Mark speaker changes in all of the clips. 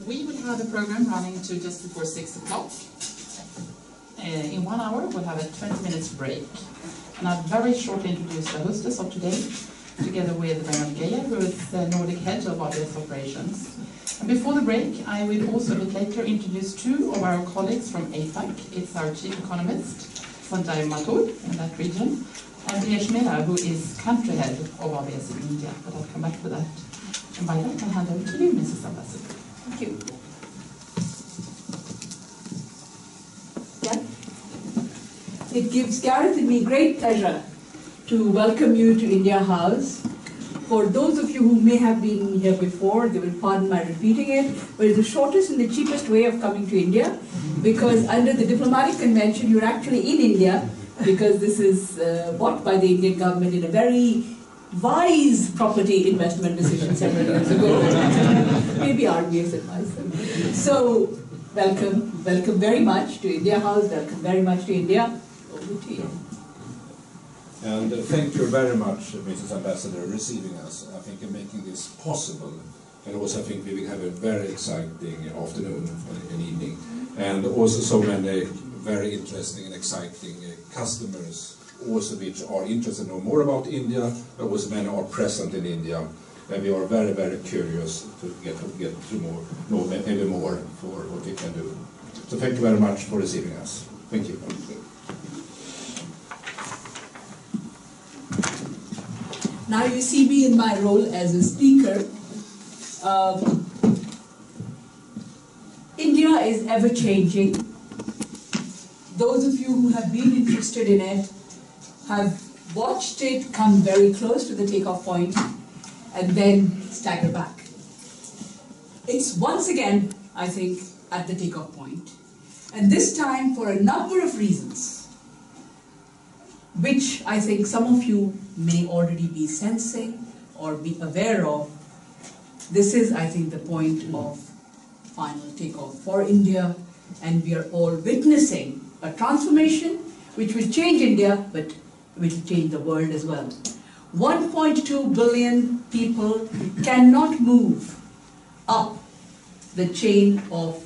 Speaker 1: We will have a program running to just before 6 o'clock. In 1 hour, we'll have a 20 minutes break. And I'll very shortly introduce the hostess of today, together with Bernhard Geyer, who is the Nordic head of RBS operations. And before the break, I will also a bit later introduce two of our colleagues from APAC. It's our chief economist, Sanjay Mathur, in that region, and Dinesh Mehra, who is country head of RBS in India. But I'll come back to that. And by that, I'll hand over to you, Mrs. Ambassador. Thank you.
Speaker 2: Yeah. It gives Gareth and me great pleasure to welcome you to India House. For those of you who may have been here before, they will pardon my repeating it, but it's the shortest and the cheapest way of coming to India, because under the diplomatic convention, you're actually in India, because this is bought by the Indian government in a very wise property investment decision several years ago. Maybe RBS advice. So, welcome very much to India House, welcome very much to India. Over to you.
Speaker 3: And thank you very much, Mrs. Ambassador, receiving us, I think, and making this possible. And also I think we will have a very exciting afternoon and evening. And also so many very interesting and exciting customers, also which are interested to know more about India, but also many are present in India. And we are very, very curious to get to know maybe more for what we can do. So thank you very much for receiving us. Thank you.
Speaker 2: Now you see me in my role as a speaker. India is ever changing. Those of you who have been interested in it have watched it come very close to the takeoff point and then stagger back. It's once again, I think, at the takeoff point. And this time for a number of reasons, which I think some of you may already be sensing or be aware of. This is, I think, the point of final takeoff for India, and we are all witnessing a transformation which will change India, but which will change the world as well. 1.2 billion people cannot move up the chain of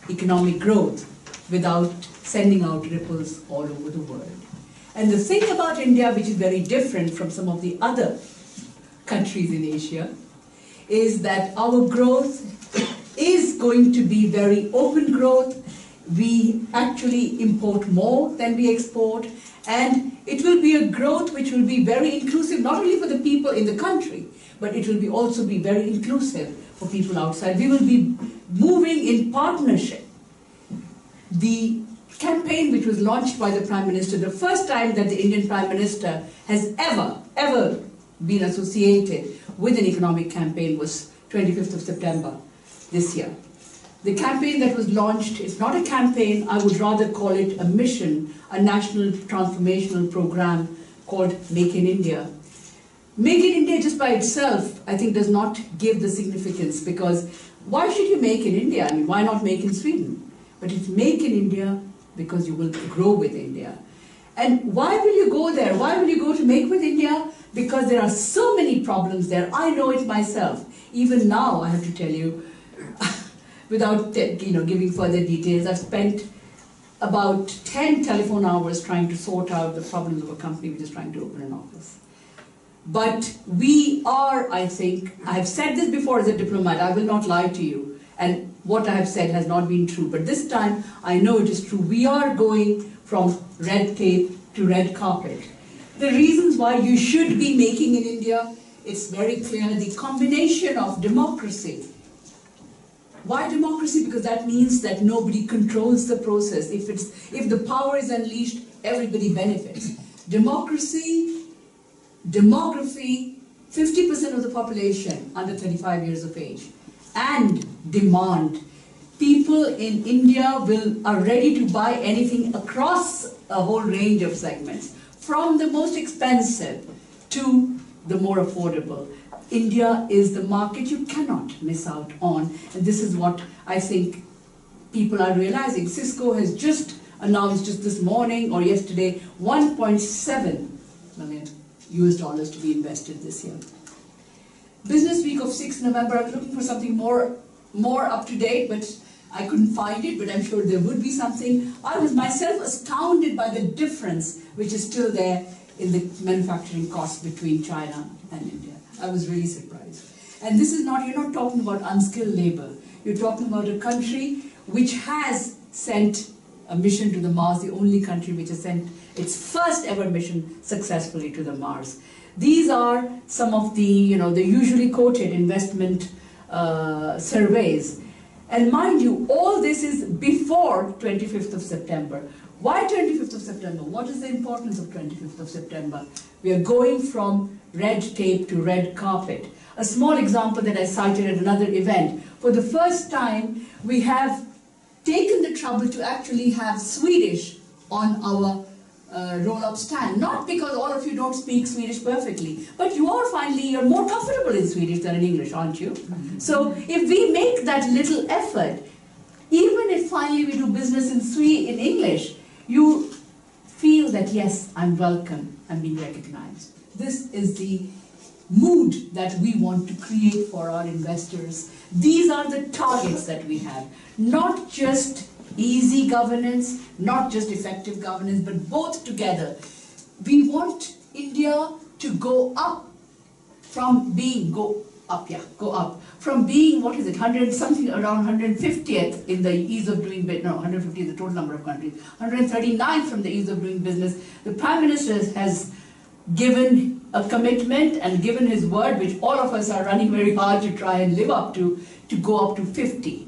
Speaker 2: economic growth without sending out ripples all over the world. And the thing about India, which is very different from some of the other countries in Asia, is that our growth is going to be very open growth. We actually import more than we export, and it will be a growth which will be very inclusive, not only for the people in the country, but it will also be very inclusive for people outside. We will be moving in partnership. The campaign which was launched by the Prime Minister, the first time that the Indian Prime Minister has ever been associated with an economic campaign, was 25th of September this year. The campaign that was launched is not a campaign, I would rather call it a mission, a national transformational program called Make in India. Make in India just by itself, I think, does not give the significance, because why should you make in India? I mean, why not make in Sweden? But it's Make in India because you will grow with India. And why will you go there? Why will you go to Make with India? Because there are so many problems there. I know it myself. Even now, I have to tell you, without giving further details, I've spent about 10 telephone hours trying to sort out the problems of a company which is trying to open an office. But we are, I think, I have said this before as a diplomat, I will not lie to you, and what I have said has not been true, but this time I know it is true. We are going from red tape to red carpet. The reasons why you should be making in India, it's very clear, the combination of democracy. Why democracy? Because that means that nobody controls the process. If the power is unleashed, everybody benefits. Democracy, demography, 50% of the population under 35 years of age, and demand. People in India are ready to buy anything across a whole range of segments, from the most expensive to the more affordable. India is the market you cannot miss out on, and this is what I think people are realizing. Cisco has just announced, just this morning or yesterday, $1.7 million US to be invested this year. Business Week of 6 November, I was looking for something more more up to date, but I couldn't find it, but I'm sure there would be something. I was myself astounded by the difference which is still there in the manufacturing costs between China and India. I was really surprised. And this is not, you're not talking about unskilled labor. You're talking about a country which has sent a mission to the Mars, the only country which has sent its first ever mission successfully to the Mars. These are some of the, the usually quoted investment surveys. And mind you, all this is before 25th of September. Why 25th of September? What is the importance of 25th of September? We are going from red tape to red carpet. A small example that I cited at another event. For the first time, we have taken the trouble to actually have Swedish on our roll-up stand. Not because all of you don't speak Swedish perfectly, but you're more comfortable in Swedish than in English, aren't you? So if we make that little effort, even if finally we do business in English, you feel that yes, I'm welcome, I'm being recognized. This is the mood that we want to create for our investors. These are the targets that we have. Not just easy governance, not just effective governance, but both together. We want India to go up from being, from being, 100 something around 150th in the ease of doing business, no, 150 is the total number of countries, 139 from the ease of doing business. The Prime Minister has given a commitment and given his word, which all of us are running very hard to try and live up to go up to 50.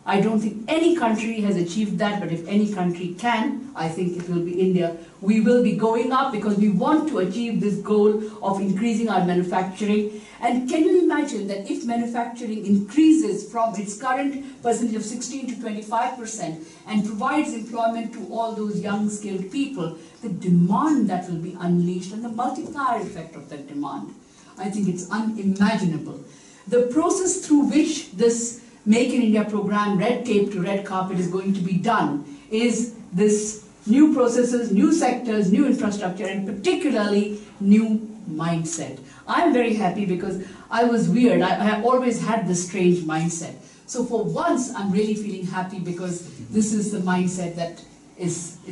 Speaker 2: I don't think any country has achieved that, but if any country can, I think it will be India. We will be going up because we want to achieve this goal of increasing our manufacturing. And can you imagine that if manufacturing increases from its current percentage of 16 to 25% and provides employment to all those young skilled people, the demand that will be unleashed and the multiplier effect of that demand, I think it's unimaginable. The process through which this Make in India program, red tape to red carpet, is going to be done is this new processes, new sectors, new infrastructure, and particularly new mindset. I'm very happy because I was weird. I have always had this strange mindset. So for once, I'm really feeling happy because this is the mindset that it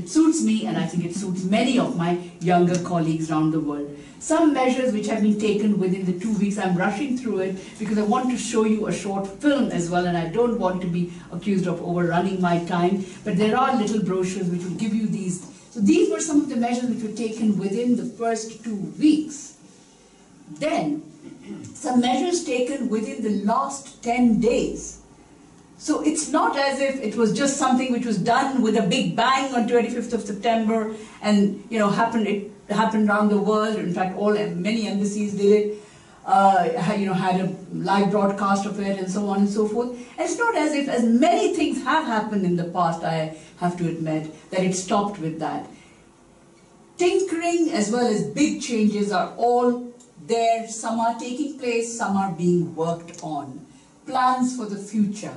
Speaker 2: suits me, and I think it suits many of my younger colleagues around the world. Some measures which have been taken within the 2 weeks, I'm rushing through it because I want to show you a short film as well, and I don't want to be accused of overrunning my time, but there are little brochures which will give you these. So these were some of the measures which were taken within the first 2 weeks. Then, some measures taken within the last 10 days. So it's not as if it was just something which was done with a big bang on 25th of September and it happened around the world. In fact, many embassies did it, had a live broadcast of it and so on and so forth. And it's not as if, as many things have happened in the past, I have to admit, that it stopped with that. Tinkering as well as big changes are all there. Some are taking place, some are being worked on. Plans for the future.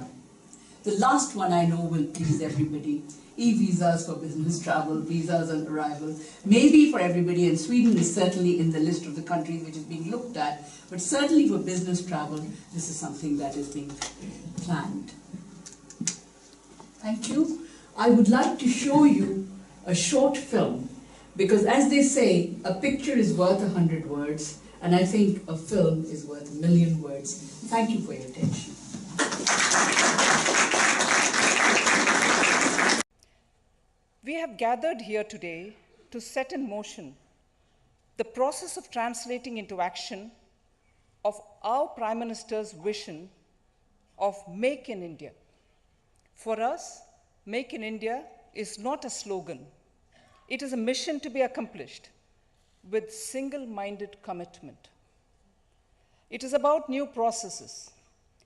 Speaker 2: The last one I know will please everybody. E-visas for business travel, visas on arrival. Maybe for everybody, and Sweden is certainly in the list of the countries which is being looked at, but certainly for business travel, this is something that is being planned. Thank you. I would like to show you a short film, because as they say, a picture is worth 100 words, and I think a film is worth 1,000,000 words. Thank you for your attention.
Speaker 4: We have gathered here today to set in motion the process of translating into action of our Prime Minister's vision of Make in India. For us, Make in India is not a slogan. It is a mission to be accomplished with single-minded commitment. It is about new processes,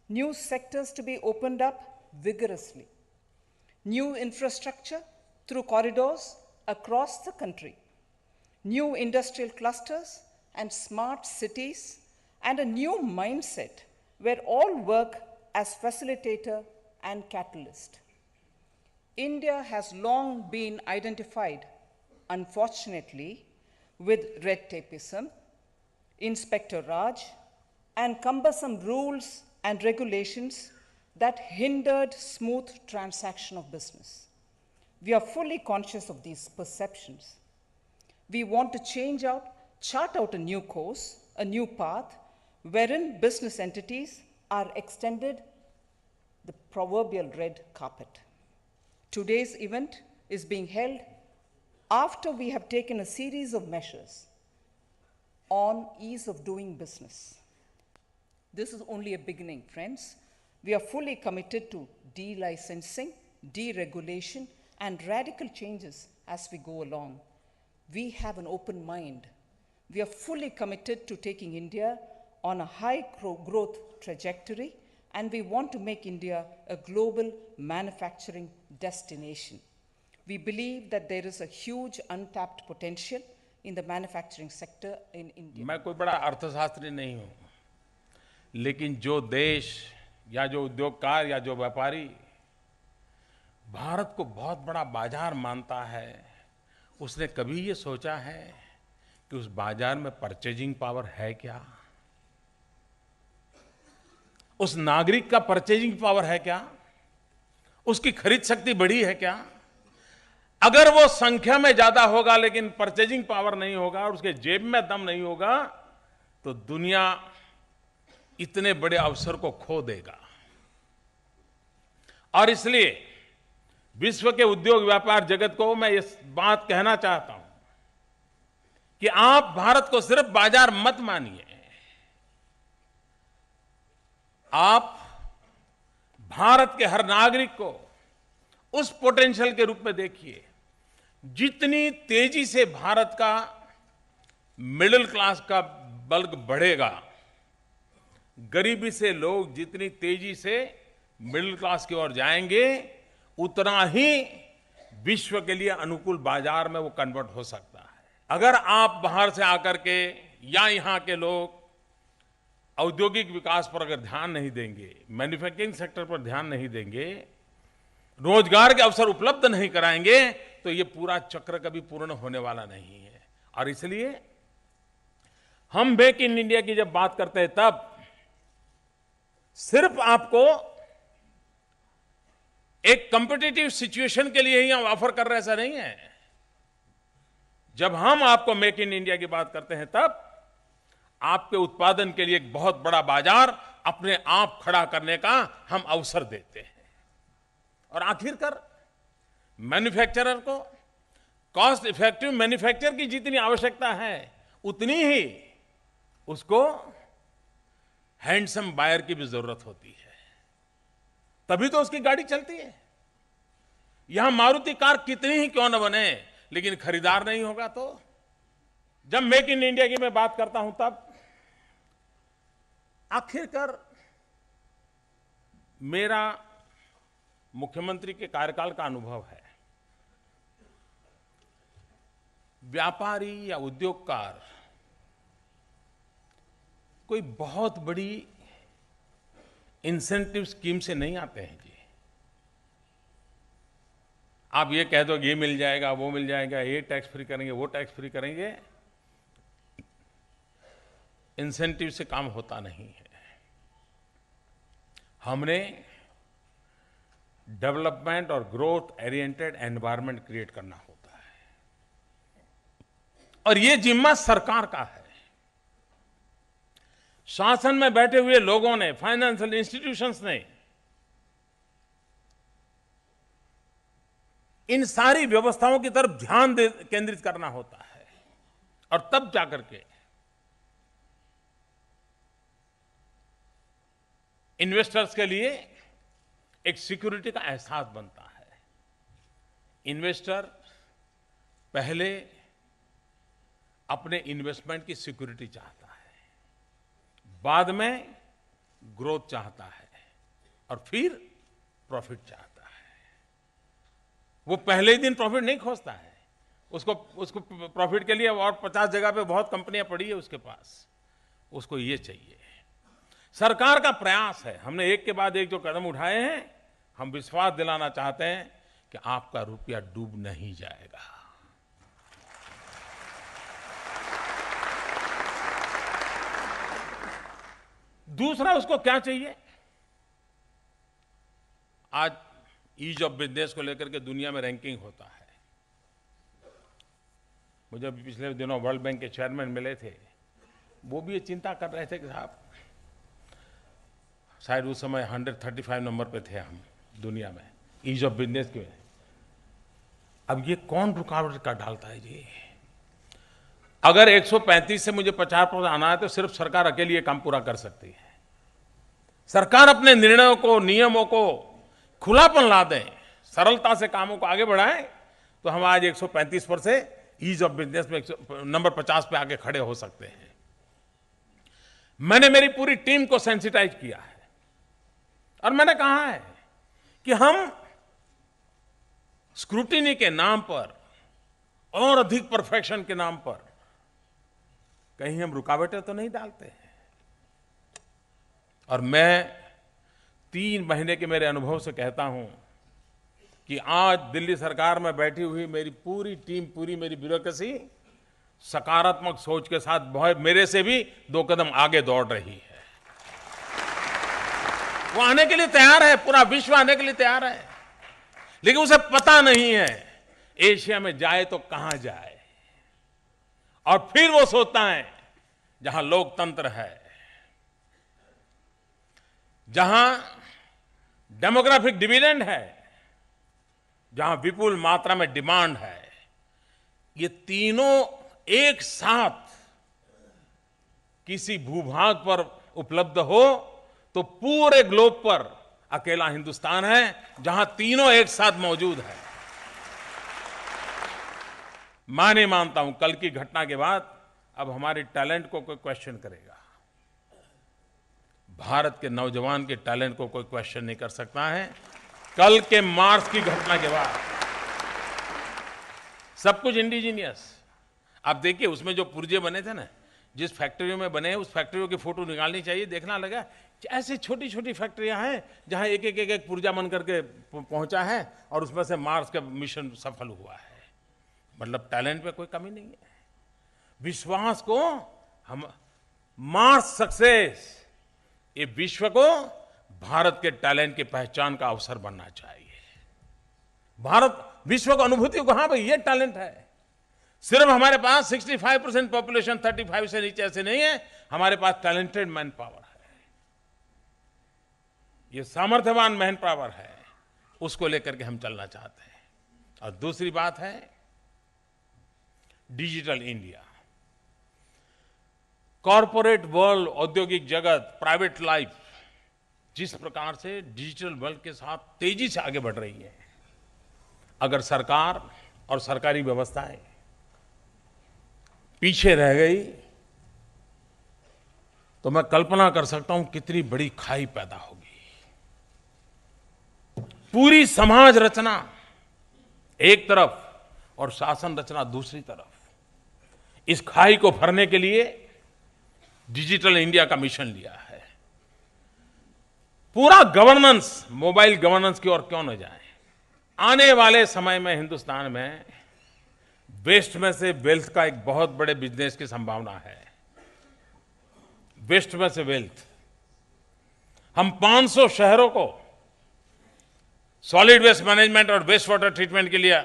Speaker 4: new sectors to be opened up vigorously, new infrastructure through corridors across the country, new industrial clusters and smart cities, and a new mindset where all work as facilitator and catalyst. India has long been identified, unfortunately, with red tapeism, Inspector Raj, and cumbersome rules and regulations that hindered smooth transaction of business. We are fully conscious of these perceptions. We want to chart out a new course, a new path, wherein business entities are extended the proverbial red carpet. Today's event is being held after we have taken a series of measures on ease of doing business. This is only a beginning, friends. We are fully committed to de-licensing, deregulation, and radical changes as we go along. We have an open mind. We are fully committed to taking India on a high growth trajectory, and we want to make India a global manufacturing destination. We believe that there is a huge untapped potential in the manufacturing sector in India.
Speaker 5: मैं कोई बड़ा अर्थशास्त्री नहीं हूँ, लेकिन जो देश या जो उद्योगकार या जो व्यापारी भारत को बहुत बड़ा बाजार मानता है, उसने कभी ये सोचा है कि उस बाजार में परचेजिंग पावर है क्या? उस नागरिक का परचेजिंग पावर है क्या? उसकी खरीद शक्ति बढ़ी है क्या? अगर वो संख्या में ज्यादा होगा लेकिन परचेजिंग पावर नहीं होगा और उसके जेब में दम नहीं होगा, तो दुनिया इतने बड़े अवसर को खो देगा। और इसलिए विश्व के उद्योग व्यापार जगत को मैं इस बात कहना चाहता हूं कि आप भारत को सिर्फ बाजार मत मानिए, आप भारत के हर नागरिक को उस पोटेंशियल के रूप में देखिए। जितनी तेजी से भारत का मिडिल क्लास का बल्क बढ़ेगा, गरीबी से लोग जितनी तेजी से मिडिल क्लास की ओर जाएंगे, उतना ही विश्व के लिए अनुकूल बाजार में वो कन्वर्ट हो सकता है। अगर आप बाहर से आकर के या यहां के लोग औद्योगिक विकास पर अगर ध्यान नहीं देंगे, मैन्युफैक्चरिंग सेक्टर पर ध्यान नहीं देंगे, रोजगार के अवसर उपलब्ध नहीं कराएंगे, तो ये पूरा चक्र कभी पूर्ण होने वाला नहीं है। और इसलिए हम मेक इन इंडिया की जब बात करते हैं, तब सिर्फ आपको एक कॉम्पिटिटिव सिचुएशन के लिए ही हम ऑफर कर रहे, ऐसा नहीं है। जब हम आपको मेक इन इंडिया की बात करते हैं, तब आपके उत्पादन के लिए एक बहुत बड़ा बाजार अपने आप खड़ा करने का हम अवसर देते हैं। और आखिरकार मैन्युफैक्चरर को कॉस्ट इफेक्टिव मैन्युफैक्चर की जितनी आवश्यकता है, उतनी ही उसको हैंडसम बायर की भी जरूरत होती है, तभी तो उसकी गाड़ी चलती है। यहां मारुति कार कितनी ही क्यों न बने, लेकिन खरीदार नहीं होगा तो। जब मेक इन इंडिया की मैं बात करता हूं, तब आखिरकार मेरा मुख्यमंत्री के कार्यकाल का अनुभव है, व्यापारी या उद्योगकार कोई बहुत बड़ी इंसेंटिव स्कीम से नहीं आते हैं जी। आप ये कह दो ये मिल जाएगा, वो मिल जाएगा, ये टैक्स फ्री करेंगे, वो टैक्स फ्री करेंगे, इंसेंटिव से काम होता नहीं है। हमने डेवलपमेंट और ग्रोथ ओरिएंटेड एनवायरनमेंट क्रिएट करना होता है, और ये जिम्मा सरकार का है। शासन में बैठे हुए लोगों ने, फाइनेंशियल इंस्टीट्यूशंस ने इन सारी व्यवस्थाओं की तरफ ध्यान केंद्रित करना होता है, और तब जाकर के इन्वेस्टर्स के लिए एक सिक्योरिटी का एहसास बनता है। इन्वेस्टर पहले अपने इन्वेस्टमेंट की सिक्योरिटी चाहता है, बाद में ग्रोथ चाहता है, और फिर प्रॉफिट चाहता है। वो पहले ही दिन प्रॉफिट नहीं खोजता है, उसको प्रॉफिट के लिए और 50 जगह पे बहुत कंपनियां पड़ी है उसके पास, उसको ये चाहिए। सरकार का प्रयास है, हमने एक के बाद एक जो कदम उठाए हैं, हम विश्वास दिलाना चाहते हैं कि आपका रुपया डूब नहीं जाएगा। दूसरा, उसको क्या चाहिए? आज ईज ऑफ बिजनेस को लेकर के दुनिया में रैंकिंग होता है। मुझे पिछले दिनों वर्ल्ड बैंक के चेयरमैन मिले थे, वो भी ये चिंता कर रहे थे कि साहब शायद उस समय 135 नंबर पे थे हम दुनिया में ईज ऑफ बिजनेस के। अब ये कौन रुकावट का डालता है जी? अगर 135 से मुझे 50 पर आना है तो सिर्फ सरकार अकेली ये काम पूरा कर सकती है। सरकार अपने निर्णयों को, नियमों को खुलापन ला दें, सरलता से कामों को आगे बढ़ाएं, तो हम आज 135 पर से ईज ऑफ बिजनेस में नंबर 50 पे आके खड़े हो सकते हैं। मैंने मेरी पूरी टीम को सेंसिटाइज किया है और मैंने कहा है कि हम स्क्रूटिनी के नाम पर और अधिक परफेक्शन के नाम पर कहीं हम रुकावटें तो नहीं डालते हैं। और मैं 3 महीने के मेरे अनुभव से कहता हूं कि आज दिल्ली सरकार में बैठी हुई मेरी पूरी टीम, पूरी मेरी ब्यूरोक्रेसी सकारात्मक सोच के साथ बहुत मेरे से भी 2 कदम आगे दौड़ रही है। वो आने के लिए तैयार है, पूरा विश्व आने के लिए तैयार है, लेकिन उसे पता नहीं है एशिया में जाए तो कहां जाए। और फिर वो सोचता है जहां लोकतंत्र है, जहां डेमोग्राफिक डिविडेंड है, जहां विपुल मात्रा में डिमांड है, ये तीनों एक साथ किसी भूभाग पर उपलब्ध हो तो पूरे ग्लोब पर अकेला हिंदुस्तान है जहां तीनों एक साथ मौजूद है। मैं नहीं मानता हूं कल की घटना के बाद अब हमारे टैलेंट को कोई क्वेश्चन करेगा। भारत के नौजवान के टैलेंट को कोई क्वेश्चन नहीं कर सकता है। कल के मार्च की घटना के बाद सब कुछ इंडिजीनियस। आप देखिए उसमें जो पुर्जे बने थे ना, जिस फैक्ट्रियों में बने उस फैक्ट्रियों की फोटो निकालनी चाहिए, देखना लगा ऐसी छोटी छोटी फैक्ट्रियां हैं जहां एक पुर्जा बन करके पहुंचा है और उसमें से मार्स का मिशन सफल हुआ है। मतलब टैलेंट पे कोई कमी नहीं है। विश्वास को हम मार्स सक्सेस, ये विश्व को भारत के टैलेंट की पहचान का अवसर बनना चाहिए। भारत विश्व को अनुभूति को, हाँ भाई ये टैलेंट है। सिर्फ हमारे पास 65% पॉपुलेशन 35 से नीचे ऐसे नहीं है, हमारे पास टैलेंटेड मैन पावर है, ये सामर्थ्यवान मैन पावर है, उसको लेकर के हम चलना चाहते हैं। और दूसरी बात है डिजिटल इंडिया। कॉरपोरेट वर्ल्ड, औद्योगिक जगत, प्राइवेट लाइफ जिस प्रकार से डिजिटल वर्ल्ड के साथ तेजी से आगे बढ़ रही है, अगर सरकार और सरकारी व्यवस्थाएं पीछे रह गई तो मैं कल्पना कर सकता हूं कितनी बड़ी खाई पैदा होगी। पूरी समाज रचना एक तरफ और शासन रचना दूसरी तरफ, इस खाई को भरने के लिए डिजिटल इंडिया का मिशन लिया है। पूरा गवर्नेंस, मोबाइल गवर्नेंस की ओर क्यों न जाए। आने वाले समय में हिंदुस्तान में वेस्ट में से वेल्थ का एक बहुत बड़े बिजनेस की संभावना है। वेस्ट में से वेल्थ, हम 500 शहरों को सॉलिड वेस्ट मैनेजमेंट और वेस्ट वाटर ट्रीटमेंट के लिए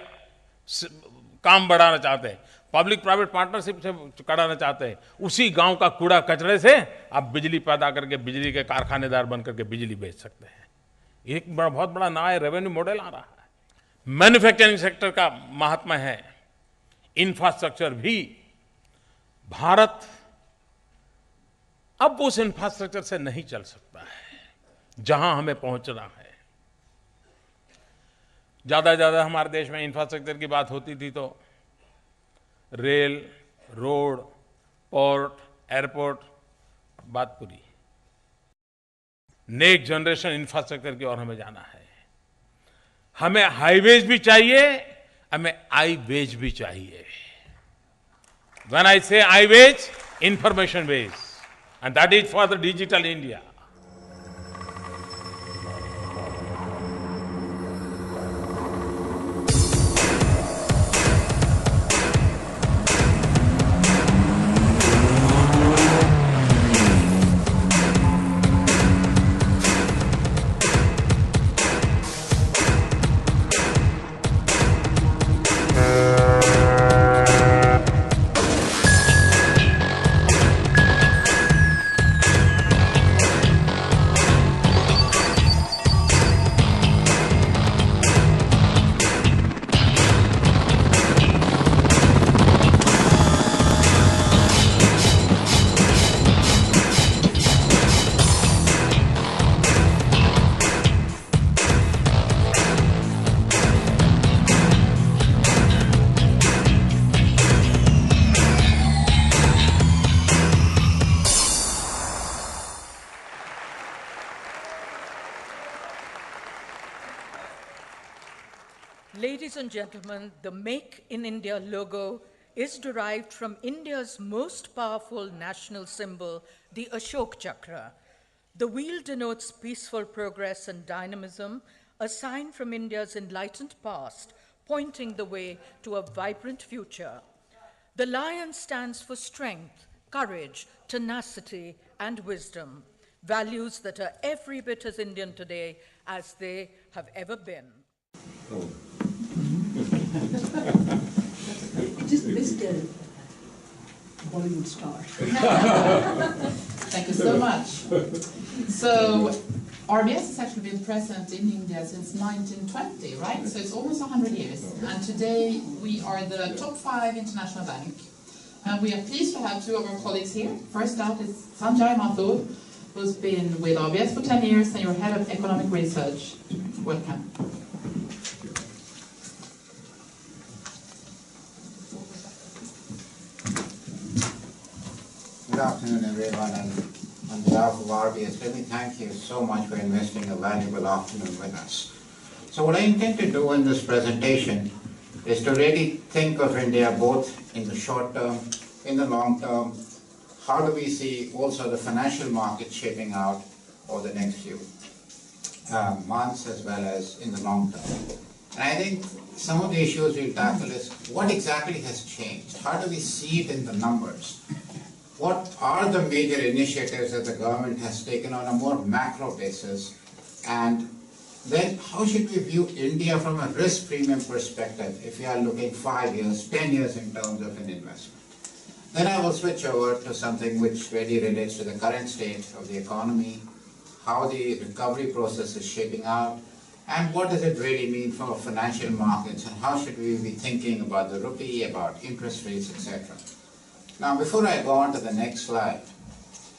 Speaker 5: काम बढ़ाना चाहते हैं, पब्लिक प्राइवेट पार्टनरशिप से कराना चाहते हैं। उसी गांव का कूड़ा कचरे से आप बिजली पैदा करके बिजली के कारखानेदार बन करके बिजली बेच सकते हैं। एक बहुत बड़ा नया रेवेन्यू मॉडल आ रहा है। मैन्युफैक्चरिंग सेक्टर का महात्मा है, इंफ्रास्ट्रक्चर भी। भारत अब उस इंफ्रास्ट्रक्चर से नहीं चल सकता है जहां हमें पहुंचना है। ज्यादा ज्यादा हमारे देश में इंफ्रास्ट्रक्चर की बात होती थी तो रेल, रोड, पोर्ट, एयरपोर्ट, बात पूरी। नेक्स्ट जनरेशन इंफ्रास्ट्रक्चर की ओर हमें जाना है। हमें हाईवेज भी चाहिए, हमें आईवेज भी चाहिए। When I say I-Wage, information base, and that is for the digital India.
Speaker 6: Ladies and gentlemen, the Make in India logo is derived from India's most powerful national symbol, the Ashok Chakra. The wheel denotes peaceful progress and dynamism, a sign from India's enlightened past, pointing the way to a vibrant future. The lion stands for strength, courage, tenacity, and wisdom, values that are every bit as Indian today as they have ever been.
Speaker 3: Oh.
Speaker 2: It just missed a Bollywood star.
Speaker 1: Thank you so much. So, RBS has actually been present in India since 1920, right? So it's almost 100 years. And today we are the top 5 international bank. And we are pleased to have 2 of our colleagues here. First out is Sanjay Mathur, who's been with RBS for 10 years and you're head of economic research. Welcome.
Speaker 7: Good afternoon, everyone, and on behalf of RBS, let me thank you so much for investing a valuable afternoon with us. So what I intend to do in this presentation is to really think of India both in the short term, in the long term. How do we see also the financial market shaping out over the next few months as well as in the long term. And I think some of the issues we'll tackle is what exactly has changed? How do we see it in the numbers? What are the major initiatives that the government has taken on a more macro basis? And then how should we view India from a risk premium perspective if we are looking 5 years, 10 years in terms of an investment? Then I will switch over to something which really relates to the current state of the economy, how the recovery process is shaping out, and what does it really mean for financial markets, and how should we be thinking about the rupee, about interest rates, etc. Now, before I go on to the next slide,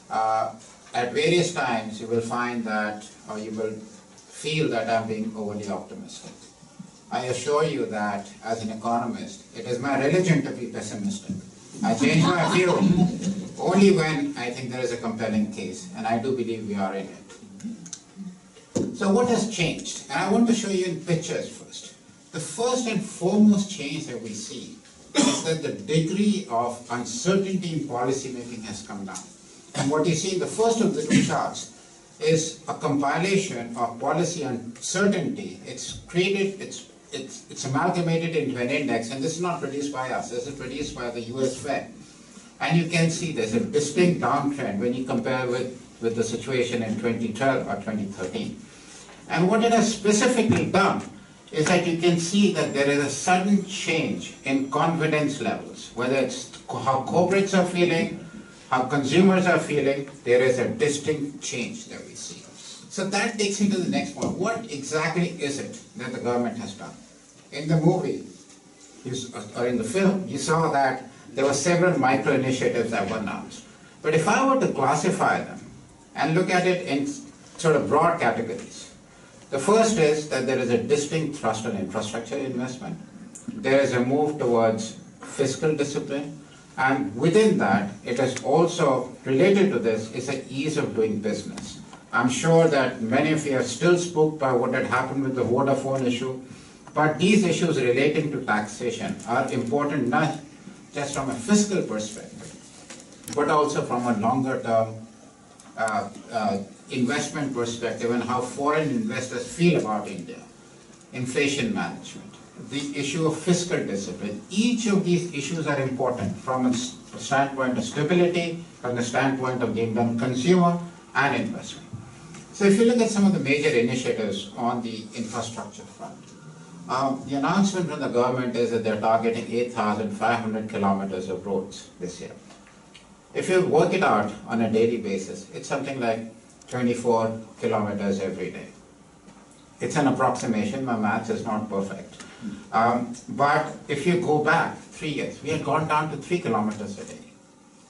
Speaker 7: at various times you will find that, or you will feel that I'm being overly optimistic. I assure you that as an economist, it is my religion to be pessimistic. I change my view only when I think there is a compelling case, and I do believe we are in it. So what has changed? And I want to show you in pictures first. The first and foremost change that we see is that the degree of uncertainty in policy making has come down. And what you see in the first of the 2 charts is a compilation of policy uncertainty. It's created, it's amalgamated into an index, and this is not produced by us, this is produced by the US Fed. And you can see there's a distinct downtrend when you compare with the situation in 2012 or 2013. And what it has specifically done is that you can see that there is a sudden change in confidence levels, whether it's how corporates are feeling, how consumers are feeling, there is a distinct change that we see. So that takes me to the next point. What exactly is it that the government has done? In the movie, or in the film, you saw that there were several micro initiatives that were announced. But if I were to classify them and look at it in sort of broad categories, the first is that there is a distinct thrust on infrastructure investment. There is a move towards fiscal discipline, and within that, it is also related to this is the ease of doing business. I'm sure that many of you are still spooked by what had happened with the Vodafone issue, but these issues relating to taxation are important not just from a fiscal perspective, but also from a longer term investment perspective and how foreign investors feel about India. Inflation management, the issue of fiscal discipline. Each of these issues are important from a standpoint of stability, from the standpoint of the Indian consumer and investment. So if you look at some of the major initiatives on the infrastructure front, the announcement from the government is that they're targeting 8,500 kilometers of roads this year. If you work it out on a daily basis, it's something like 24 kilometers every day. It's an approximation, my maths is not perfect. But if you go back 3 years, we had gone down to 3 kilometers a day.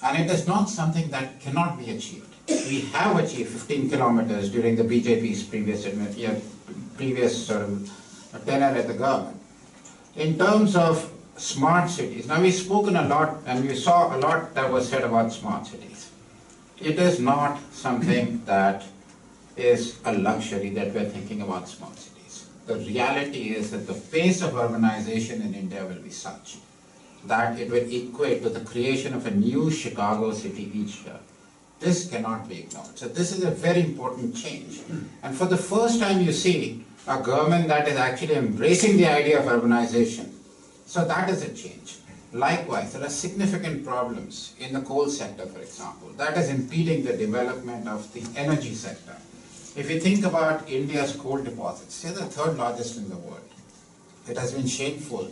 Speaker 7: And it is not something that cannot be achieved. We have achieved 15 kilometers during the BJP's previous sort of tenure at the government. In terms of smart cities, now we've spoken a lot and we saw a lot that was said about smart cities. It is not something that is a luxury that we're thinking about smart cities. the reality is that the pace of urbanization in India will be such that it will equate to the creation of a new Chicago city each year. This cannot be ignored. So this is a very important change. And for the first time you see a government that is actually embracing the idea of urbanization. So that is a change. Likewise, there are significant problems in the coal sector, for example. That is impeding the development of the energy sector. If you think about India's coal deposits, they're the third largest in the world. It has been shameful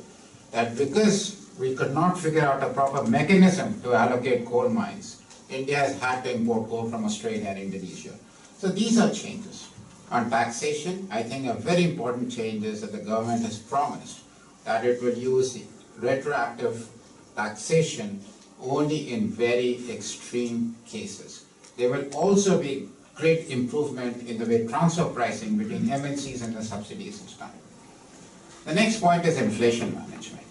Speaker 7: that because we could not figure out a proper mechanism to allocate coal mines, India has had to import coal from Australia and Indonesia. So these are changes. On taxation, I think a very important change is that the government has promised that it will use retroactive taxation only in very extreme cases. There will also be great improvement in the way transfer pricing between MNCs and the subsidies is done. The next point is inflation management.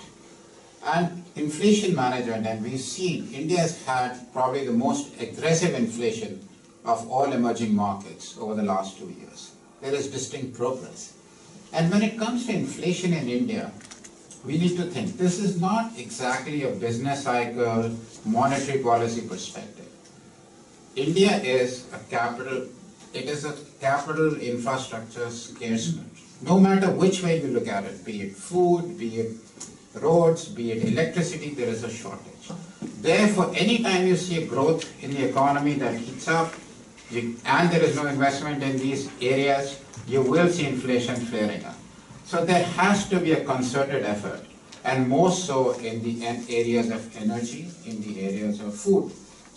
Speaker 7: And inflation management, and we've seen India has had probably the most aggressive inflation of all emerging markets over the last 2 years. There is distinct progress. And when it comes to inflation in India, we need to think, this is not exactly a business cycle, monetary policy perspective. India is a capital infrastructure scarce country. No matter which way you look at it, be it food, be it roads, be it electricity, there is a shortage. Therefore, anytime you see a growth in the economy that heats up, and there is no investment in these areas, you will see inflation flaring up. So there has to be a concerted effort, and more so in the areas of energy, in the areas of food.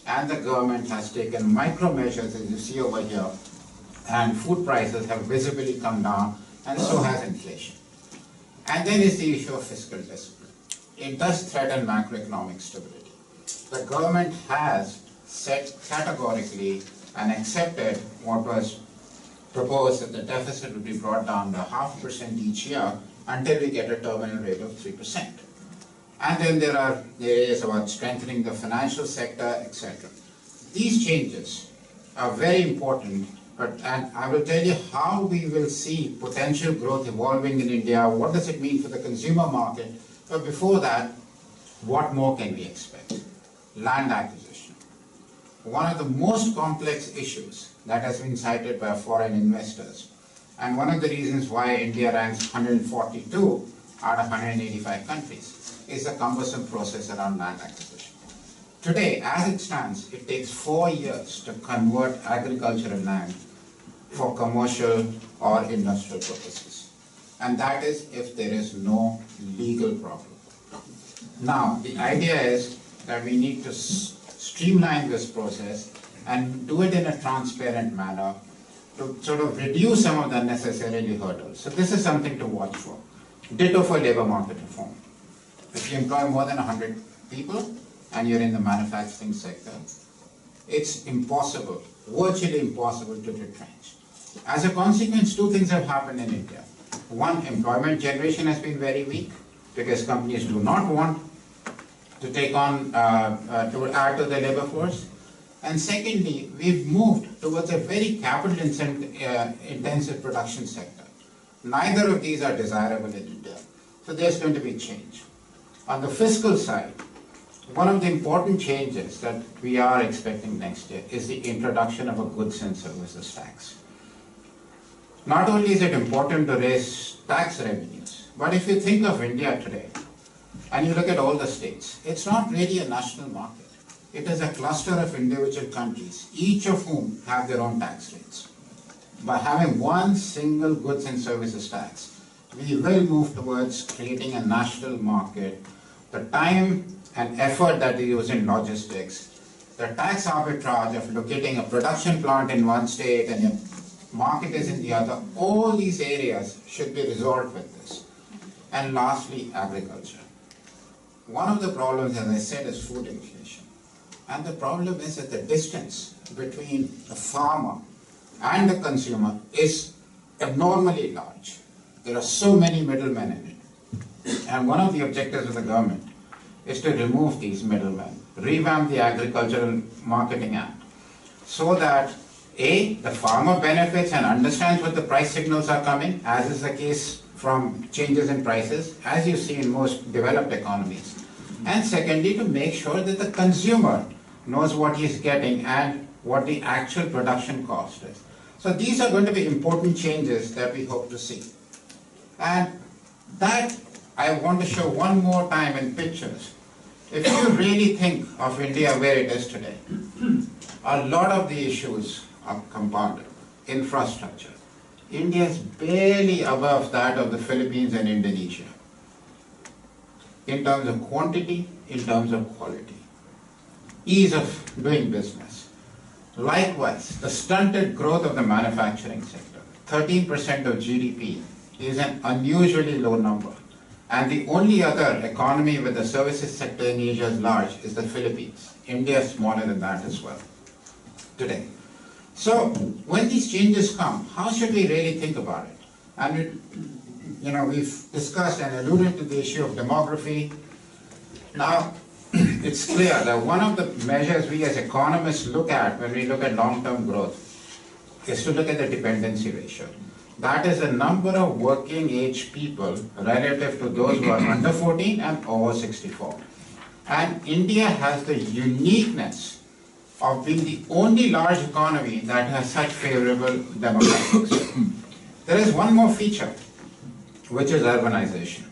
Speaker 7: And the government has taken micro measures, as you see over here, and food prices have visibly come down, and so has inflation. And then is the issue of fiscal discipline. It does threaten macroeconomic stability. The government has said categorically and accepted what was proposed, that the deficit would be brought down to 0.5% each year until we get a terminal rate of 3%. And then there are areas about strengthening the financial sector, etc. These changes are very important, and I will tell you how we will see potential growth evolving in India, what does it mean for the consumer market, but before that, what more can we expect? Land acquisition. One of the most complex issues that has been cited by foreign investors, and one of the reasons why India ranks 142 out of 185 countries, is the cumbersome process around land acquisition. Today, as it stands, it takes 4 years to convert agricultural land for commercial or industrial purposes. And that is if there is no legal problem. Now, the idea is that we need to streamline this process and do it in a transparent manner to sort of reduce some of the unnecessary hurdles. So this is something to watch for. Ditto for labor market reform. If you employ more than 100 people and you're in the manufacturing sector, it's impossible, virtually impossible to retrench. As a consequence, 2 things have happened in India. One, employment generation has been very weak because companies do not want to take on, to add to the labor force. And secondly, we've moved towards a very capital intensive production sector. Neither of these are desirable in India. So there's going to be change. On the fiscal side, one of the important changes that we are expecting next year is the introduction of a goods and services tax. Not only is it important to raise tax revenues, but if you think of India today, and you look at all the states, it's not really a national market. It is a cluster of individual countries, each of whom have their own tax rates. By having one single goods and services tax, we will move towards creating a national market. The time and effort that we use in logistics, the tax arbitrage of locating a production plant in one state and a market is in the other, all these areas should be resolved with this. And lastly, agriculture. One of the problems, as I said, is food inflation. And the problem is that the distance between the farmer and the consumer is abnormally large. There are so many middlemen in it. And one of the objectives of the government is to remove these middlemen, revamp the Agricultural Marketing Act, so that the farmer benefits and understands what the price signals are coming, as is the case from changes in prices, as you see in most developed economies. And secondly, to make sure that the consumer knows what he's getting and what the actual production cost is. So these are going to be important changes that we hope to see. And that I want to show one more time in pictures. If you really think of India where it is today, a lot of the issues are compounded. Infrastructure. India is barely above that of the Philippines and Indonesia in terms of quantity, in terms of quality, ease of doing business. Likewise, the stunted growth of the manufacturing sector, 13% of GDP, is an unusually low number. And the only other economy with the services sector in Asia as large is the Philippines. India is smaller than that as well today. So when these changes come, how should we really think about it? And we've discussed and alluded to the issue of demography. Now, it's clear that one of the measures we as economists look at when we look at long-term growth is to look at the dependency ratio. That is the number of working age people relative to those who are under 14 and over 64. And India has the uniqueness of being the only large economy that has such favorable demographics. There is one more feature, which is urbanization.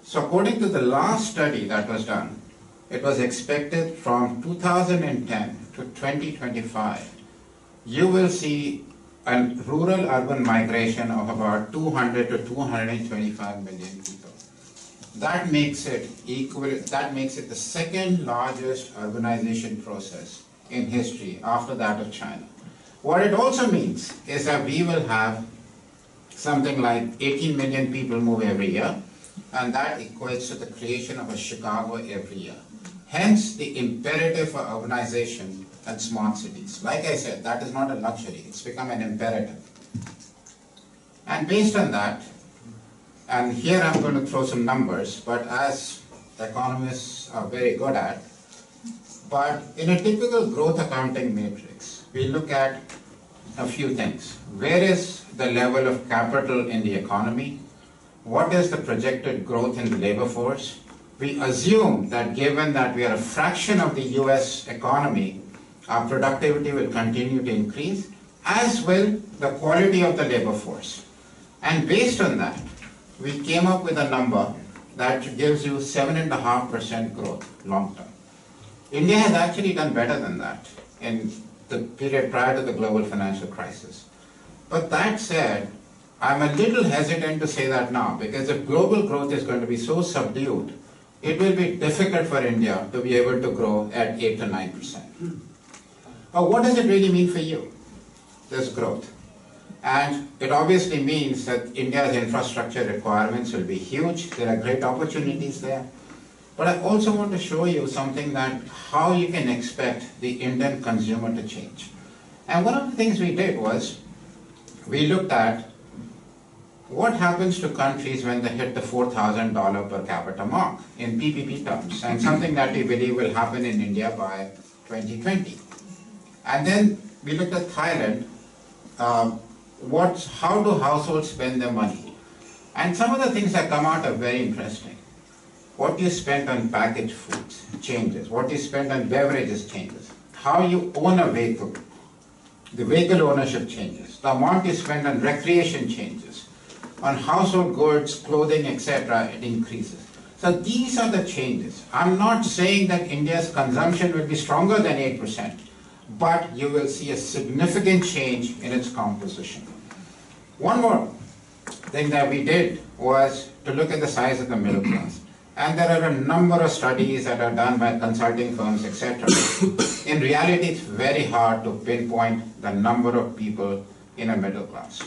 Speaker 7: So according to the last study that was done, it was expected from 2010 to 2025, you will see a rural-urban migration of about 200 to 225 million people. That makes it the second largest urbanization process in history after that of China. What it also means is that we will have something like 18 million people move every year, and that equates to the creation of a Chicago every year. Hence the imperative for urbanization and smart cities. Like I said, that is not a luxury, it's become an imperative. And based on that, and here I'm going to throw some numbers, but as economists are very good at, but in a typical growth accounting matrix, we look at a few things. Where is the level of capital in the economy? What is the projected growth in the labor force? We assume that given that we are a fraction of the US economy, our productivity will continue to increase, as will the quality of the labor force. And based on that, we came up with a number that gives you 7.5% growth long term. India has actually done better than that in the period prior to the global financial crisis. But that said, I'm a little hesitant to say that now, because if global growth is going to be so subdued, it will be difficult for India to be able to grow at 8 to 9%. But what does it really mean for you, this growth? And it obviously means that India's infrastructure requirements will be huge. There are great opportunities there. But I also want to show you something that how you can expect the Indian consumer to change. And one of the things we did was we looked at what happens to countries when they hit the $4,000 per capita mark in PPP terms, and something that we believe will happen in India by 2020. And then we looked at Thailand, how do households spend their money? And some of the things that come out are very interesting. What you spend on packaged foods changes. What you spend on beverages changes. How you own a vehicle, the vehicle ownership changes. The amount you spend on recreation changes. On household goods, clothing, etc., it increases. So these are the changes. I'm not saying that India's consumption will be stronger than 8%, but you will see a significant change in its composition. One more thing that we did was to look at the size of the middle class. And there are a number of studies that are done by consulting firms, etc. In reality, it's very hard to pinpoint the number of people in a middle class.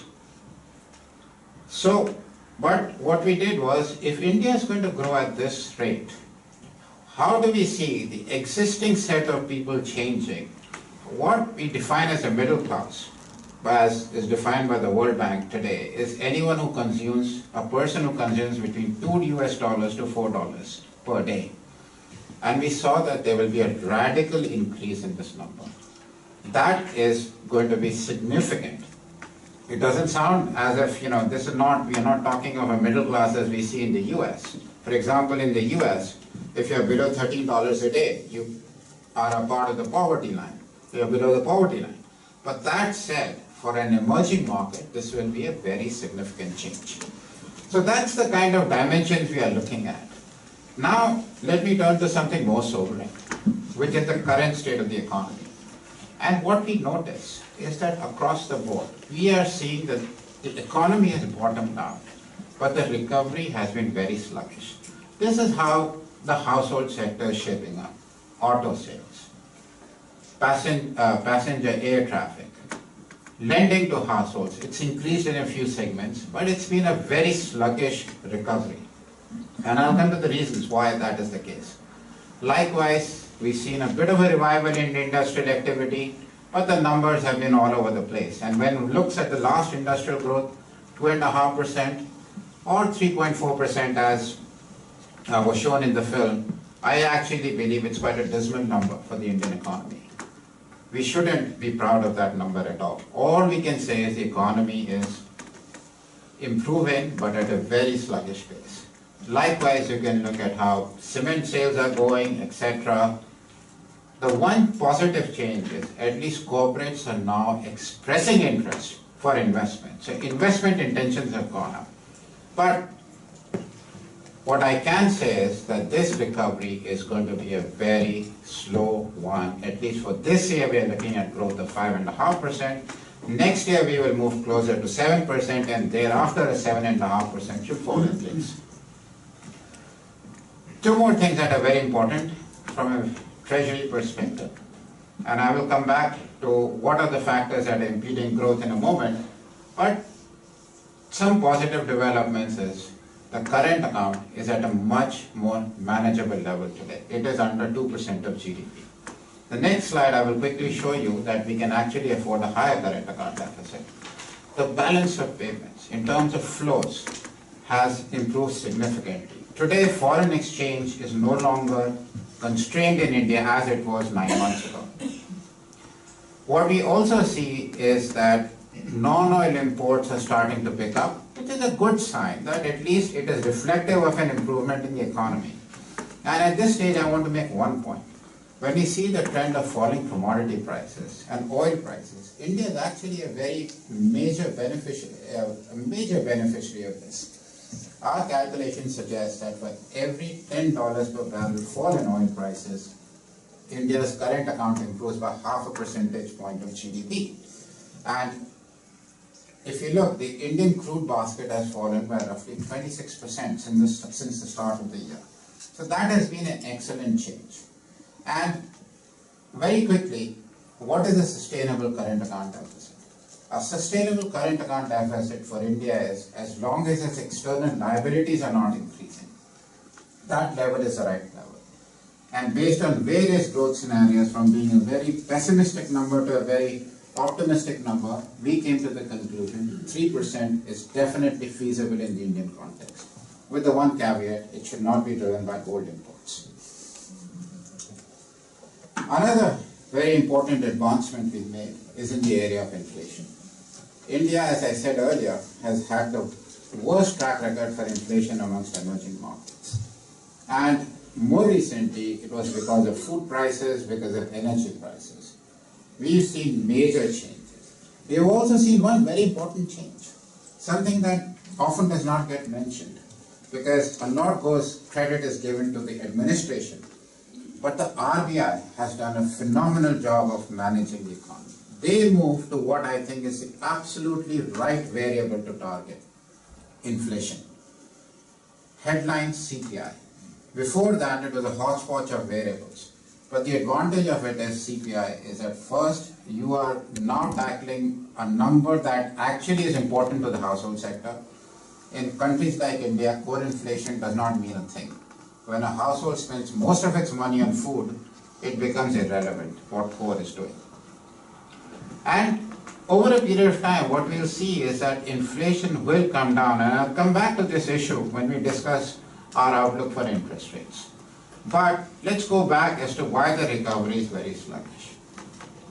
Speaker 7: So, but what we did was, if India is going to grow at this rate, how do we see the existing set of people changing? What we define as a middle class, as is defined by the World Bank today, is anyone who consumes, a person who consumes between $2 to $4 per day. And we saw that there will be a radical increase in this number. that is going to be significant. It doesn't sound as if, we are not talking of a middle class as we see in the US. For example, in the US, if you're below $13 a day, you are a part of the poverty line. You're below the poverty line. But that said, for an emerging market, this will be a very significant change. So that's the kind of dimensions we are looking at. Now, let me turn to something more sobering, which is the current state of the economy. And what we notice is that across the board, we are seeing that the economy has bottomed out, but the recovery has been very sluggish. This is how the household sector is shaping up. Auto sales, passenger air traffic, lending to households. It's increased in a few segments, but it's been a very sluggish recovery. And I'll come to the reasons why that is the case. Likewise, we've seen a bit of a revival in industrial activity, but the numbers have been all over the place. And when one looks at the last industrial growth, 2.5% or 3.4% as was shown in the film, I actually believe it's quite a dismal number for the Indian economy. We shouldn't be proud of that number at all. All we can say is the economy is improving, but at a very sluggish pace. Likewise, you can look at how cement sales are going, etc. The one positive change is at least corporates are now expressing interest for investment. So investment intentions have gone up. But what I can say is that this recovery is going to be a very slow one. At least for this year, we are looking at growth of 5.5%. Next year, we will move closer to 7%, and thereafter, a 7.5% should fall in place. Two more things that are very important from a treasury perspective. And I will come back to what are the factors that are impeding growth in a moment. But some positive developments is the current account is at a much more manageable level today. It is under 2% of GDP. The next slide, I will quickly show you that we can actually afford a higher current account deficit. The balance of payments in terms of flows has improved significantly. Today, foreign exchange is no longer constrained in India as it was 9 months ago. What we also see is that non-oil imports are starting to pick up, which is a good sign that at least it is reflective of an improvement in the economy. And at this stage, I want to make one point. When we see the trend of falling commodity prices and oil prices, India is actually a very major beneficiary of this. Our calculations suggest that for every $10 per barrel fall in oil prices, India's current account improves by 0.5 percentage point of GDP. And if you look, the Indian crude basket has fallen by roughly 26% since the start of the year. So that has been an excellent change. And very quickly, what is a sustainable current account deficit? A sustainable current account deficit for India is as long as its external liabilities are not increasing. That level is the right level. And based on various growth scenarios, from being a very pessimistic number to a very optimistic number, we came to the conclusion 3% is definitely feasible in the Indian context. With the one caveat, it should not be driven by gold imports. Another very important advancement we've made is in the area of inflation. India, as I said earlier, has had the worst track record for inflation amongst emerging markets. And more recently, it was because of food prices, because of energy prices. We've seen major changes. We have also seen one very important change, something that often does not get mentioned, because a lot credit is given to the administration. But the RBI has done a phenomenal job of managing the economy. They moved to what I think is the absolutely right variable to target, inflation. Headline CPI. Before that, it was a hodgepodge of variables. But the advantage of it as CPI is that first, you are now tackling a number that actually is important to the household sector. In countries like India, core inflation does not mean a thing. When a household spends most of its money on food, it becomes irrelevant what core is doing. And over a period of time, what we'll see is that inflation will come down. And I'll come back to this issue when we discuss our outlook for interest rates. But let's go back as to why the recovery is very sluggish.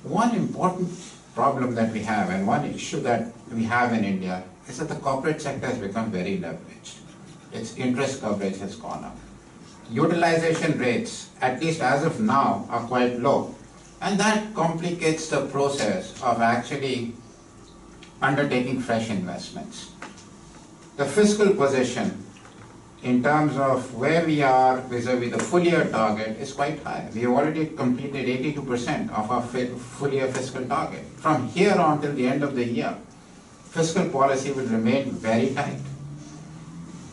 Speaker 7: One important problem that we have and one issue that we have in India is that the corporate sector has become very leveraged. Its interest coverage has gone up. Utilization rates, at least as of now, are quite low. And that complicates the process of actually undertaking fresh investments. The fiscal position in terms of where we are vis-a-vis the full year target is quite high. We have already completed 82% of our full year fiscal target. From here on till the end of the year, fiscal policy will remain very tight.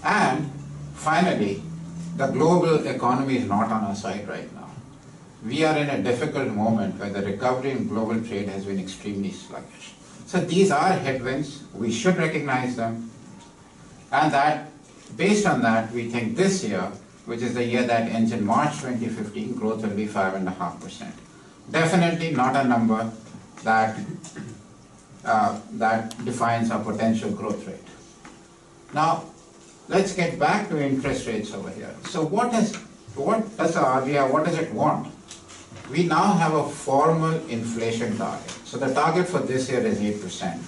Speaker 7: And finally, the global economy is not on our side right now. We are in a difficult moment where the recovery in global trade has been extremely sluggish. So these are headwinds, we should recognize them, and that based on that, we think this year, which is the year that ends in March 2015, growth will be 5.5%. Definitely not a number that defines our potential growth rate. Now, let's get back to interest rates over here. So what does the RBI, what does it want? We now have a formal inflation target. So the target for this year is 8%.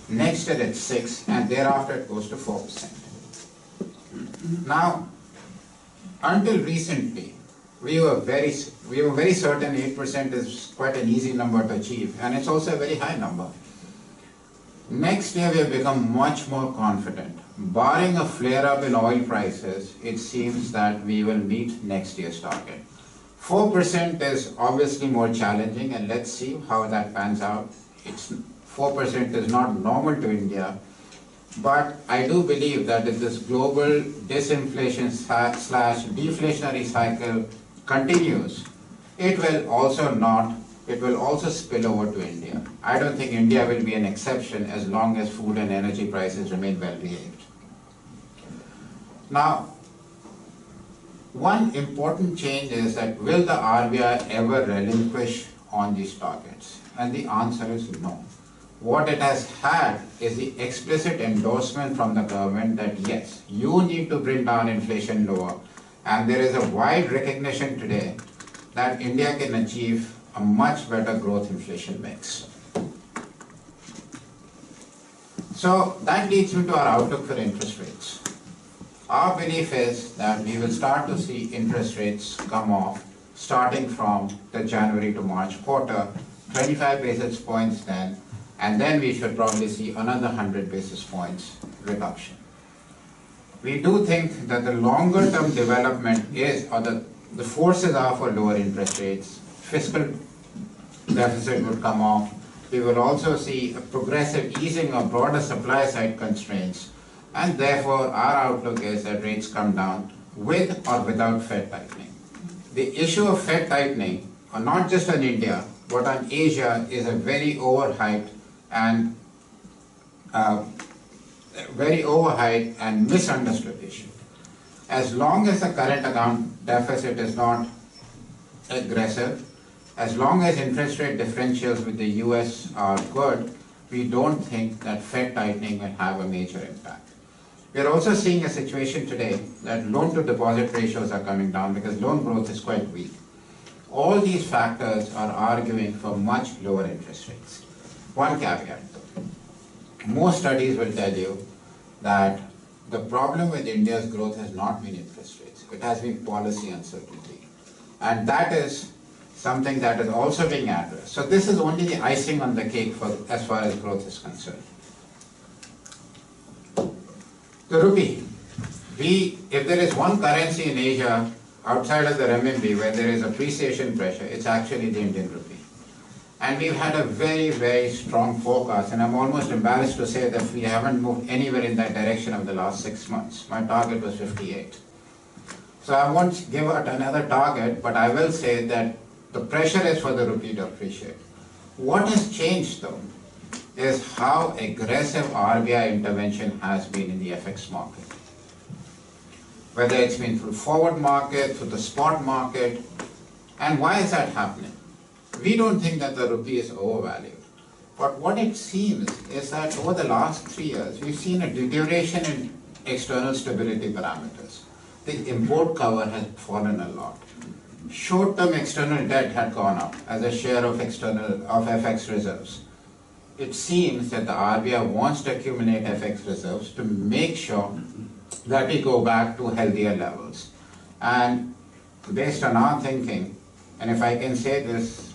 Speaker 7: Next year it's 6%, and thereafter it goes to 4%. Now, until recently, we were very certain 8% is quite an easy number to achieve, and it's also a very high number. Next year we have become much more confident. Barring a flare-up in oil prices, it seems that we will meet next year's target. 4% is obviously more challenging, and let's see how that pans out. 4% is not normal to India, but I do believe that if this global disinflation slash deflationary cycle continues, it will also spill over to India. I don't think India will be an exception as long as food and energy prices remain well behaved. Now, one important change is that will the RBI ever relinquish on these targets? And the answer is no. What it has had is the explicit endorsement from the government that yes, you need to bring down inflation lower. And there is a wide recognition today that India can achieve a much better growth inflation mix. So that leads me to our outlook for interest rates. Our belief is that we will start to see interest rates come off starting from the January to March quarter, 25 basis points then, and then we should probably see another 100 basis points reduction. We do think that the longer term development is, or the forces are for lower interest rates. Fiscal deficit would come off. We will also see a progressive easing of broader supply side constraints, and therefore our outlook is that rates come down with or without Fed tightening. The issue of Fed tightening, not just on India, but on Asia, is a very overhyped and misunderstood issue. As long as the current account deficit is not aggressive, as long as interest rate differentials with the US are good, we don't think that Fed tightening will have a major impact. We are also seeing a situation today that loan to deposit ratios are coming down because loan growth is quite weak. All these factors are arguing for much lower interest rates. One caveat though, most studies will tell you that the problem with India's growth has not been interest rates, it has been policy uncertainty. And that is something that is also being addressed. So this is only the icing on the cake as far as growth is concerned. The rupee. If there is one currency in Asia outside of the renminbi where there is appreciation pressure, it's actually the Indian rupee. And we've had a very, very strong forecast, and I'm almost embarrassed to say that we haven't moved anywhere in that direction over the last 6 months. My target was 58. So I won't give out another target, but I will say that the pressure is for the rupee to appreciate. What has changed though is how aggressive RBI intervention has been in the FX market. Whether it's been through forward market, through the spot market, and why is that happening? We don't think that the rupee is overvalued. But what it seems is that over the last 3 years, we've seen a deterioration in external stability parameters. The import cover has fallen a lot. short-term external debt had gone up as a share of FX reserves. It seems that the RBI wants to accumulate FX reserves to make sure that we go back to healthier levels. And based on our thinking, and if I can say this,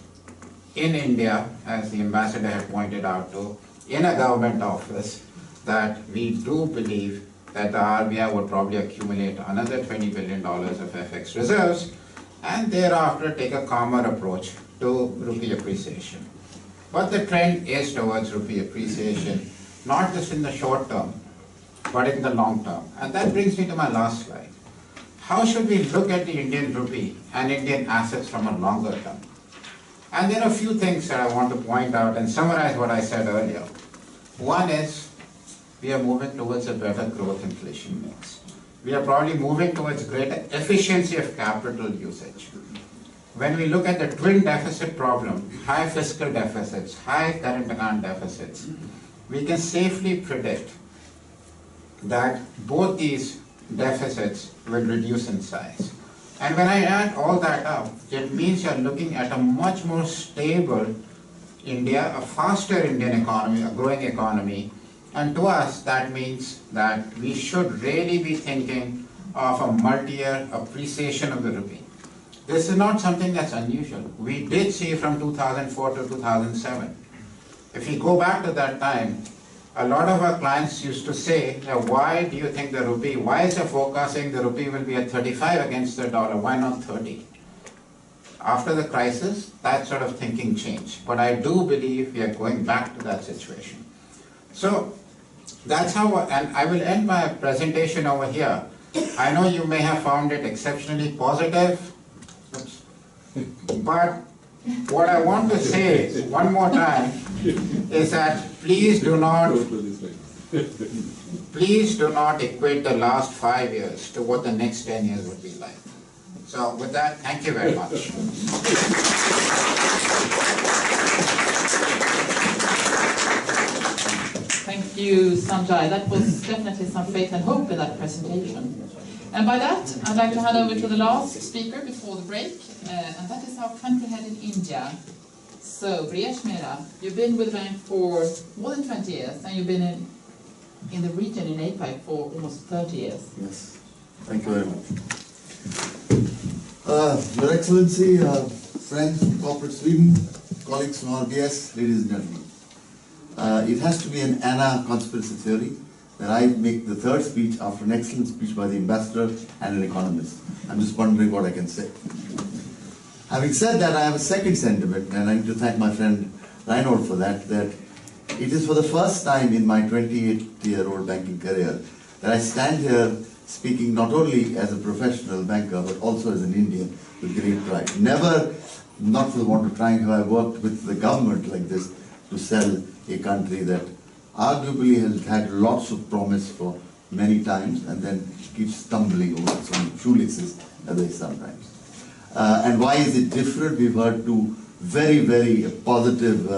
Speaker 7: in India, as the ambassador had pointed out to, in a government office, that we do believe that the RBI would probably accumulate another $20 billion of FX reserves and thereafter take a calmer approach to rupee appreciation. But the trend is towards rupee appreciation, not just in the short term, but in the long term. And that brings me to my last slide. How should we look at the Indian rupee and Indian assets from a longer term? And there are a few things that I want to point out and summarize what I said earlier. One is, we are moving towards a better growth inflation mix. We are probably moving towards greater efficiency of capital usage. When we look at the twin deficit problem, high fiscal deficits, high current account deficits, we can safely predict that both these deficits will reduce in size. And when I add all that up, it means you're looking at a much more stable India, a faster Indian economy, a growing economy. And to us, that means that we should really be thinking of a multi-year appreciation of the rupee. This is not something that's unusual. We did see from 2004 to 2007. If we go back to that time, a lot of our clients used to say, why do you think the rupee, why is the forecasting the rupee will be at 35 against the dollar, why not 30? After the crisis, that sort of thinking changed. But I do believe we are going back to that situation. So that's how, and I will end my presentation over here. I know you may have found it exceptionally positive, but what I want to say one more time is that please do not equate the last 5 years to what the next 10 years would be like. So with that, thank you very much.
Speaker 1: Thank you, Sanjay. That was definitely some faith and hope in that presentation. And by that, I'd like to hand over to the last speaker before the break, and that is our country head in India. So, Brijesh Mehra, you've been with the bank for more than 20 years, and you've been in the region in APAC for almost 30 years.
Speaker 8: Yes, thank you very much. Your Excellency, friends from Corporate Sweden, colleagues from RBS, ladies and gentlemen. It has to be an Anna conspiracy theory that I make the third speech after an excellent speech by the ambassador and an economist. I'm just wondering what I can say. Having said that, I have a second sentiment, and I need to thank my friend Reinhold for that, that it is for the first time in my 28-year-old banking career that I stand here speaking not only as a professional banker, but also as an Indian with great pride. Never, not for the want of trying, have I worked with the government like this to sell a country that arguably has had lots of promise for many times and then keeps stumbling over its own shoelaces, as they sometimes. And why is it different? We've heard two very, very positive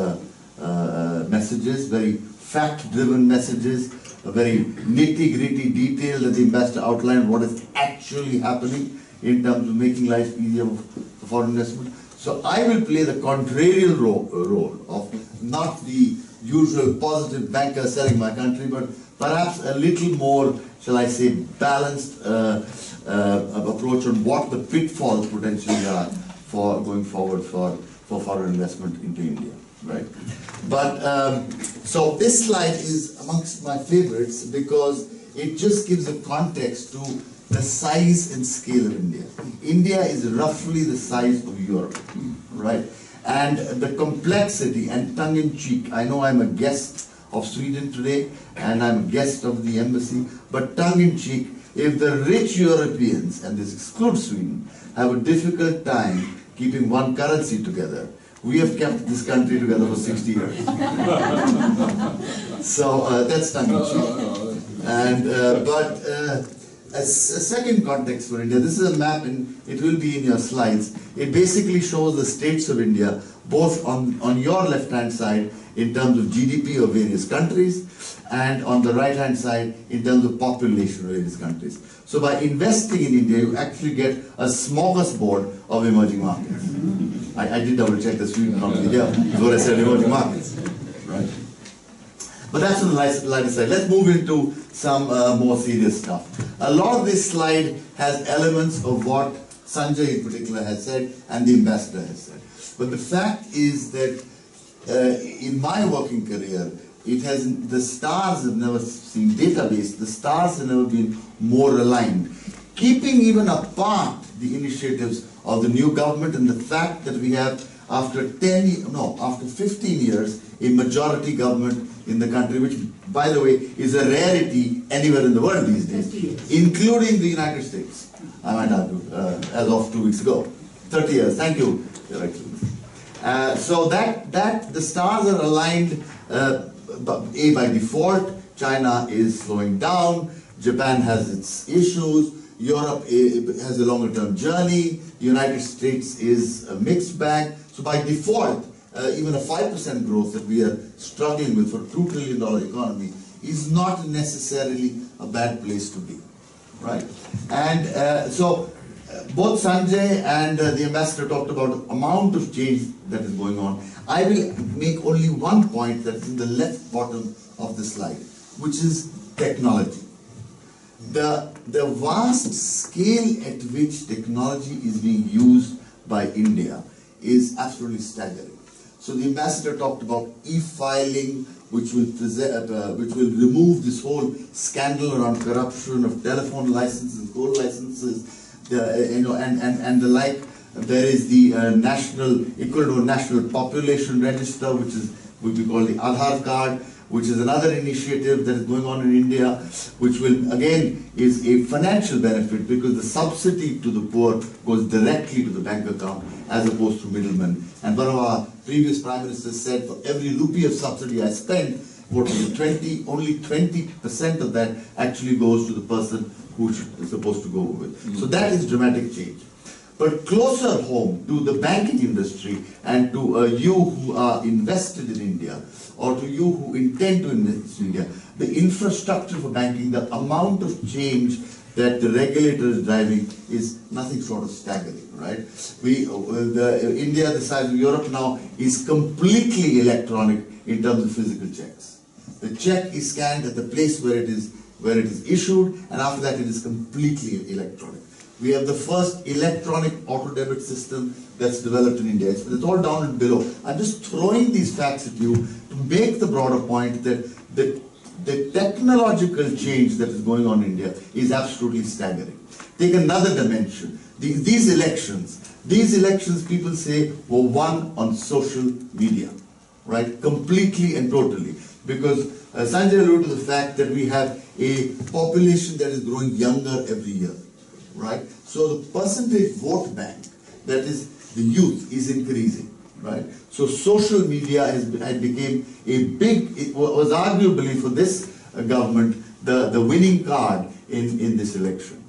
Speaker 8: messages, very fact-driven messages, a very nitty-gritty detail that the ambassador outlined what is actually happening in terms of making life easier for foreign investment. So I will play the contrarian role of not the usual positive banker selling my country, but perhaps a little more, shall I say, balanced approach on what the pitfalls potentially are for going forward for foreign investment into India, right? But so this slide is amongst my favorites because it just gives a context to the size and scale of India. India is roughly the size of Europe, right? And the complexity and tongue-in-cheek, I know I'm a guest of Sweden today and I'm a guest of the embassy, but tongue-in-cheek, if the rich Europeans, and this excludes Sweden, have a difficult time keeping one currency together, we have kept this country together for 60 years. So that's tongue-in-cheek. And, as a second context for India, this is a map and it will be in your slides. It basically shows the states of India, both on your left-hand side in terms of GDP of various countries, and on the right-hand side, in terms of population of various countries. So by investing in India, you actually get a smorgasbord of emerging markets. I did double check the Sweden company here, is what I said, emerging markets. Right? But that's on the lighter side. Let's move into some more serious stuff. A lot of this slide has elements of what Sanjay in particular has said and the ambassador has said. But the fact is that in my working career, the stars have never seen database, the stars have never been more aligned. Keeping even apart the initiatives of the new government and the fact that we have after 15 years, a majority government in the country, which, by the way, is a rarity anywhere in the world these days, including the United States, I might argue, as of 2 weeks ago. 30 years, thank you, Your Excellency. So that the stars are aligned, by default. China is slowing down, Japan has its issues, Europe has a longer term journey, the United States is a mixed bag. So by default, even a 5% growth that we are struggling with for a $2 trillion economy is not necessarily a bad place to be, right? And so both Sanjay and the ambassador talked about the amount of change that is going on. I will make only one point that is in the left bottom of the slide, which is technology. The vast scale at which technology is being used by India is absolutely staggering. So the ambassador talked about e-filing, which will remove this whole scandal around corruption of telephone licenses, coal licenses, and the like. There is the equal to a national population register, which we call the Aadhaar card, which is another initiative that is going on in India, which will again is a financial benefit because the subsidy to the poor goes directly to the bank account as opposed to middlemen. And one of our previous prime ministers said, for every rupee of subsidy I spend, only 20% of that actually goes to the person who is supposed to go with. So that is dramatic change. But closer home to the banking industry and to you who are invested in India, or to you who intend to invest in India, the infrastructure for banking, the amount of change that the regulator is driving is nothing short of staggering, right? India, the size of Europe now, is completely electronic in terms of physical checks. The check is scanned at the place where it is issued, and after that it is completely electronic. We have the first electronic auto debit system that's developed in India. It's all down and below. I'm just throwing these facts at you to make the broader point that the technological change that is going on in India is absolutely staggering. Take another dimension. These elections, people say, were won on social media, right? Completely and totally. Because Sanjay alluded to the fact that we have a population that is growing younger every year. Right? So the percentage vote bank, that is the youth, is increasing. Right? So social media has became it was arguably for this government the winning card in this election.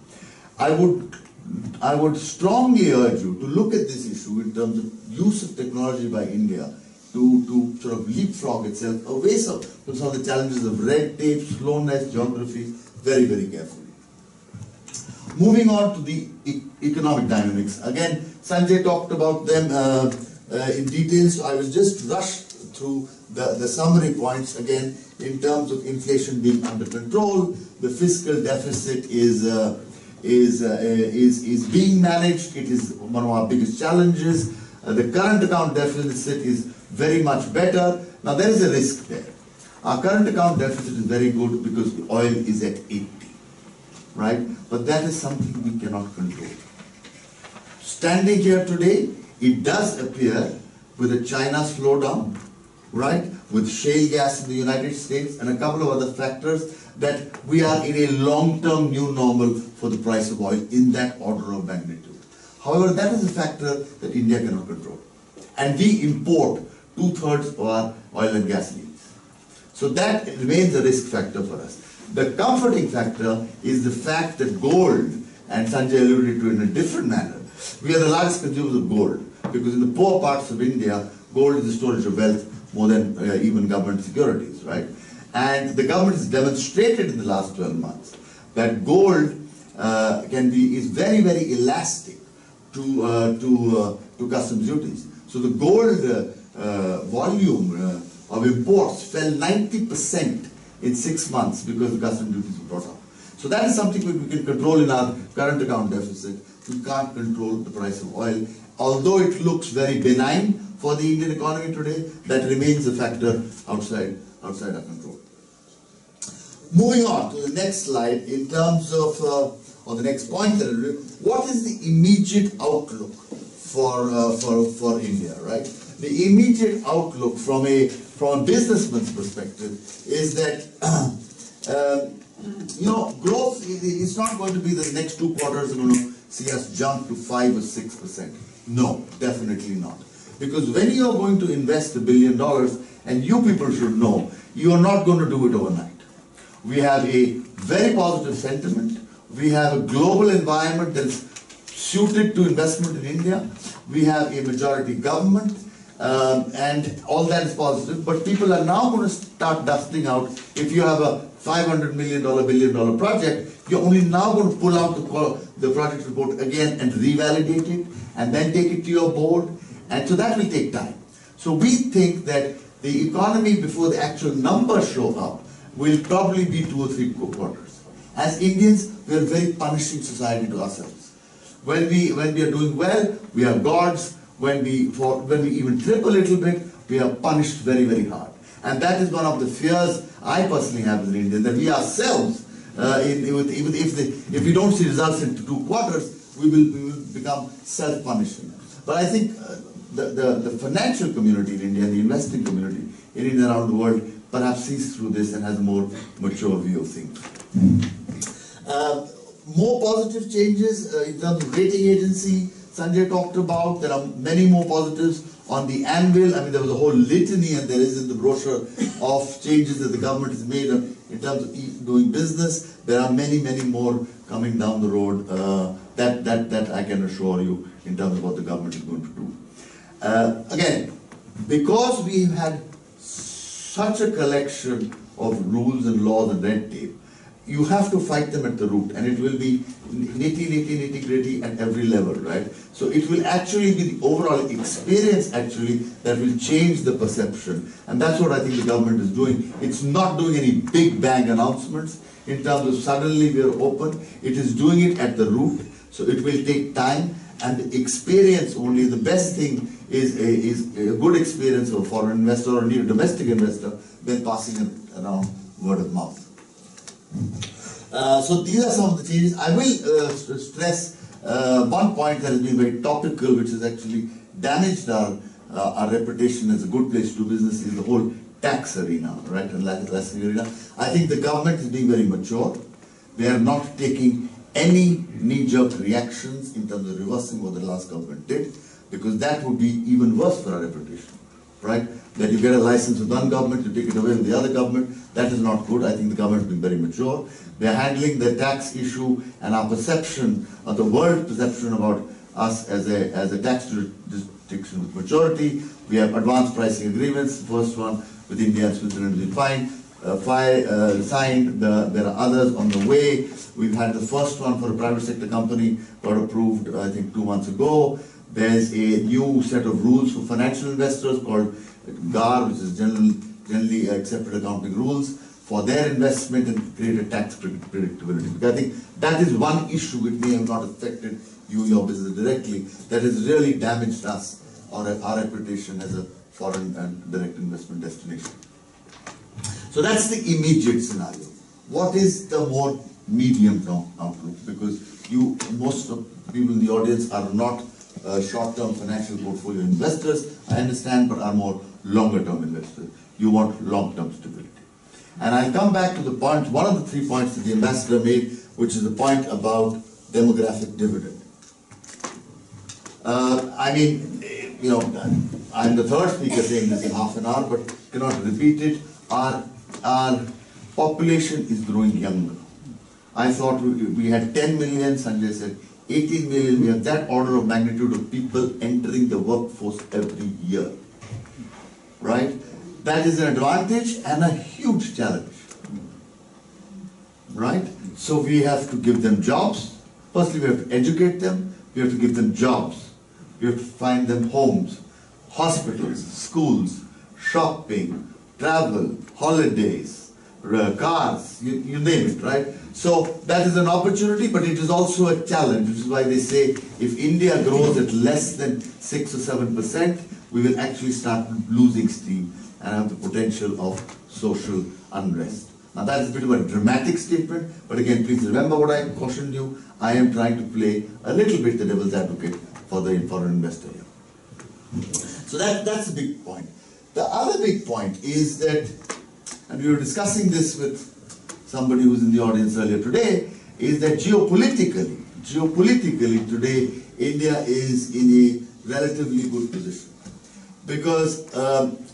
Speaker 8: I would strongly urge you to look at this issue in terms of use of technology by India to sort of leapfrog itself away from some of the challenges of red tape, slowness, geography, very, very carefully. Moving on to the economic dynamics. Again, Sanjay talked about them in detail, so I will just rush through the summary points again in terms of inflation being under control. The fiscal deficit is being managed. It is one of our biggest challenges. The current account deficit is very much better. Now there is a risk there. Our current account deficit is very good because the oil is at 80. Right? But that is something we cannot control. Standing here today, it does appear with a China slowdown, right, with shale gas in the United States and a couple of other factors, that we are in a long-term new normal for the price of oil in that order of magnitude. However, that is a factor that India cannot control. And we import 2/3 of our oil and gas needs. So that remains a risk factor for us. The comforting factor is the fact that gold, and Sanjay alluded to it in a different manner, we are the largest consumers of gold, because in the poor parts of India, gold is the storage of wealth even government securities, right? And the government has demonstrated in the last 12 months that gold is very, very elastic to customs duties. So the gold volume of imports fell 90% in 6 months because the customs duties were brought up. So that is something we can control in our current account deficit. We can't control the price of oil. Although it looks very benign for the Indian economy today, that remains a factor outside our control. Moving on to the next slide, in terms of, or the next point, what is the immediate outlook for India, right? The immediate outlook from a businessman's perspective is that growth is not going to be the next 2 quarters are going to see us jump to 5 or 6%. No, definitely not. Because when you are going to invest $1 billion, and you people should know, you are not going to do it overnight. We have a very positive sentiment. We have a global environment that's suited to investment in India. We have a majority government, and all that is positive. But people are now going to start dusting out. If you have a $500 million, $1 billion project, you're only now going to pull out the project report again and revalidate it, and then take it to your board. And so that will take time. So we think that the economy, before the actual numbers show up, will probably be 2 or 3 quarters. As Indians, we are a very punishing society to ourselves. When we are doing well, we are gods. When we even trip a little bit, we are punished very, very hard. And that is one of the fears I personally have as an Indian, that we ourselves, if we don't see results in 2 quarters, we will become self-punishing. But I think the financial community in India, the investing community in India around the world, perhaps sees through this and has a more mature view of things. More positive changes in terms of rating agency, Sanjay talked about. There are many more positives on the anvil. I mean, there was a whole litany, and there is in the brochure, of changes that the government has made in terms of doing business. There are many, many more coming down the road that I can assure you in terms of what the government is going to do. Again, because we had such a collection of rules and laws and red tape, you have to fight them at the root, and it will be nitty-gritty at every level, right? So it will actually be the overall experience actually that will change the perception, and that's what I think the government is doing. It's not doing any big bang announcements in terms of suddenly we are open. It is doing it at the root, so it will take time, and the experience only, the best thing is a good experience of a foreign investor or a domestic investor when passing it around word of mouth. So these are some of the changes. I will stress one point that has been very topical, which has actually damaged our reputation as a good place to do business, is the whole tax arena, right? And licensing arena. I think the government is being very mature. They are not taking any knee-jerk reactions in terms of reversing what the last government did, because that would be even worse for our reputation, right? That you get a license with one government, you take it away with the other government. That is not good. I think the government has been very mature. They are handling the tax issue and our perception, or the world perception about us as a tax jurisdiction with maturity. We have advanced pricing agreements. The first one with India and Switzerland has been signed. There are others on the way. We've had the first one for a private sector company, got approved I think 2 months ago. There's a new set of rules for financial investors called GAR, which is generally accepted accounting rules, for their investment and create a tax predictability. Because I think that is one issue which may have not affected you, your business directly, that has really damaged us or our reputation as a foreign and direct investment destination. So that's the immediate scenario. What is the more medium-term outlook? Because most of people in the audience are not short-term financial portfolio investors, I understand, but are more longer-term investors. You want long-term stability. And I'll come back to the point, one of the 3 points that the ambassador made, which is the point about demographic dividend. I mean, I'm the third speaker saying this in half an hour, but cannot repeat it. Our population is growing younger. I thought we had 10 million, Sanjay said 18 million. We have that order of magnitude of people entering the workforce every year, right? That is an advantage and a huge challenge. Right? So we have to give them jobs. Firstly, we have to educate them. We have to give them jobs. We have to find them homes, hospitals, schools, shopping, travel, holidays, cars, you name it, right? So that is an opportunity, but it is also a challenge, which is why they say if India grows at less than 6 or 7%, we will actually start losing steam and have the potential of social unrest. Now that is a bit of a dramatic statement, but again, please remember what I cautioned you. I am trying to play a little bit the devil's advocate for the foreign investor here. So that's a big point. The other big point is that, and we were discussing this with somebody who's in the audience earlier today, is that geopolitically today, India is in a relatively good position. Because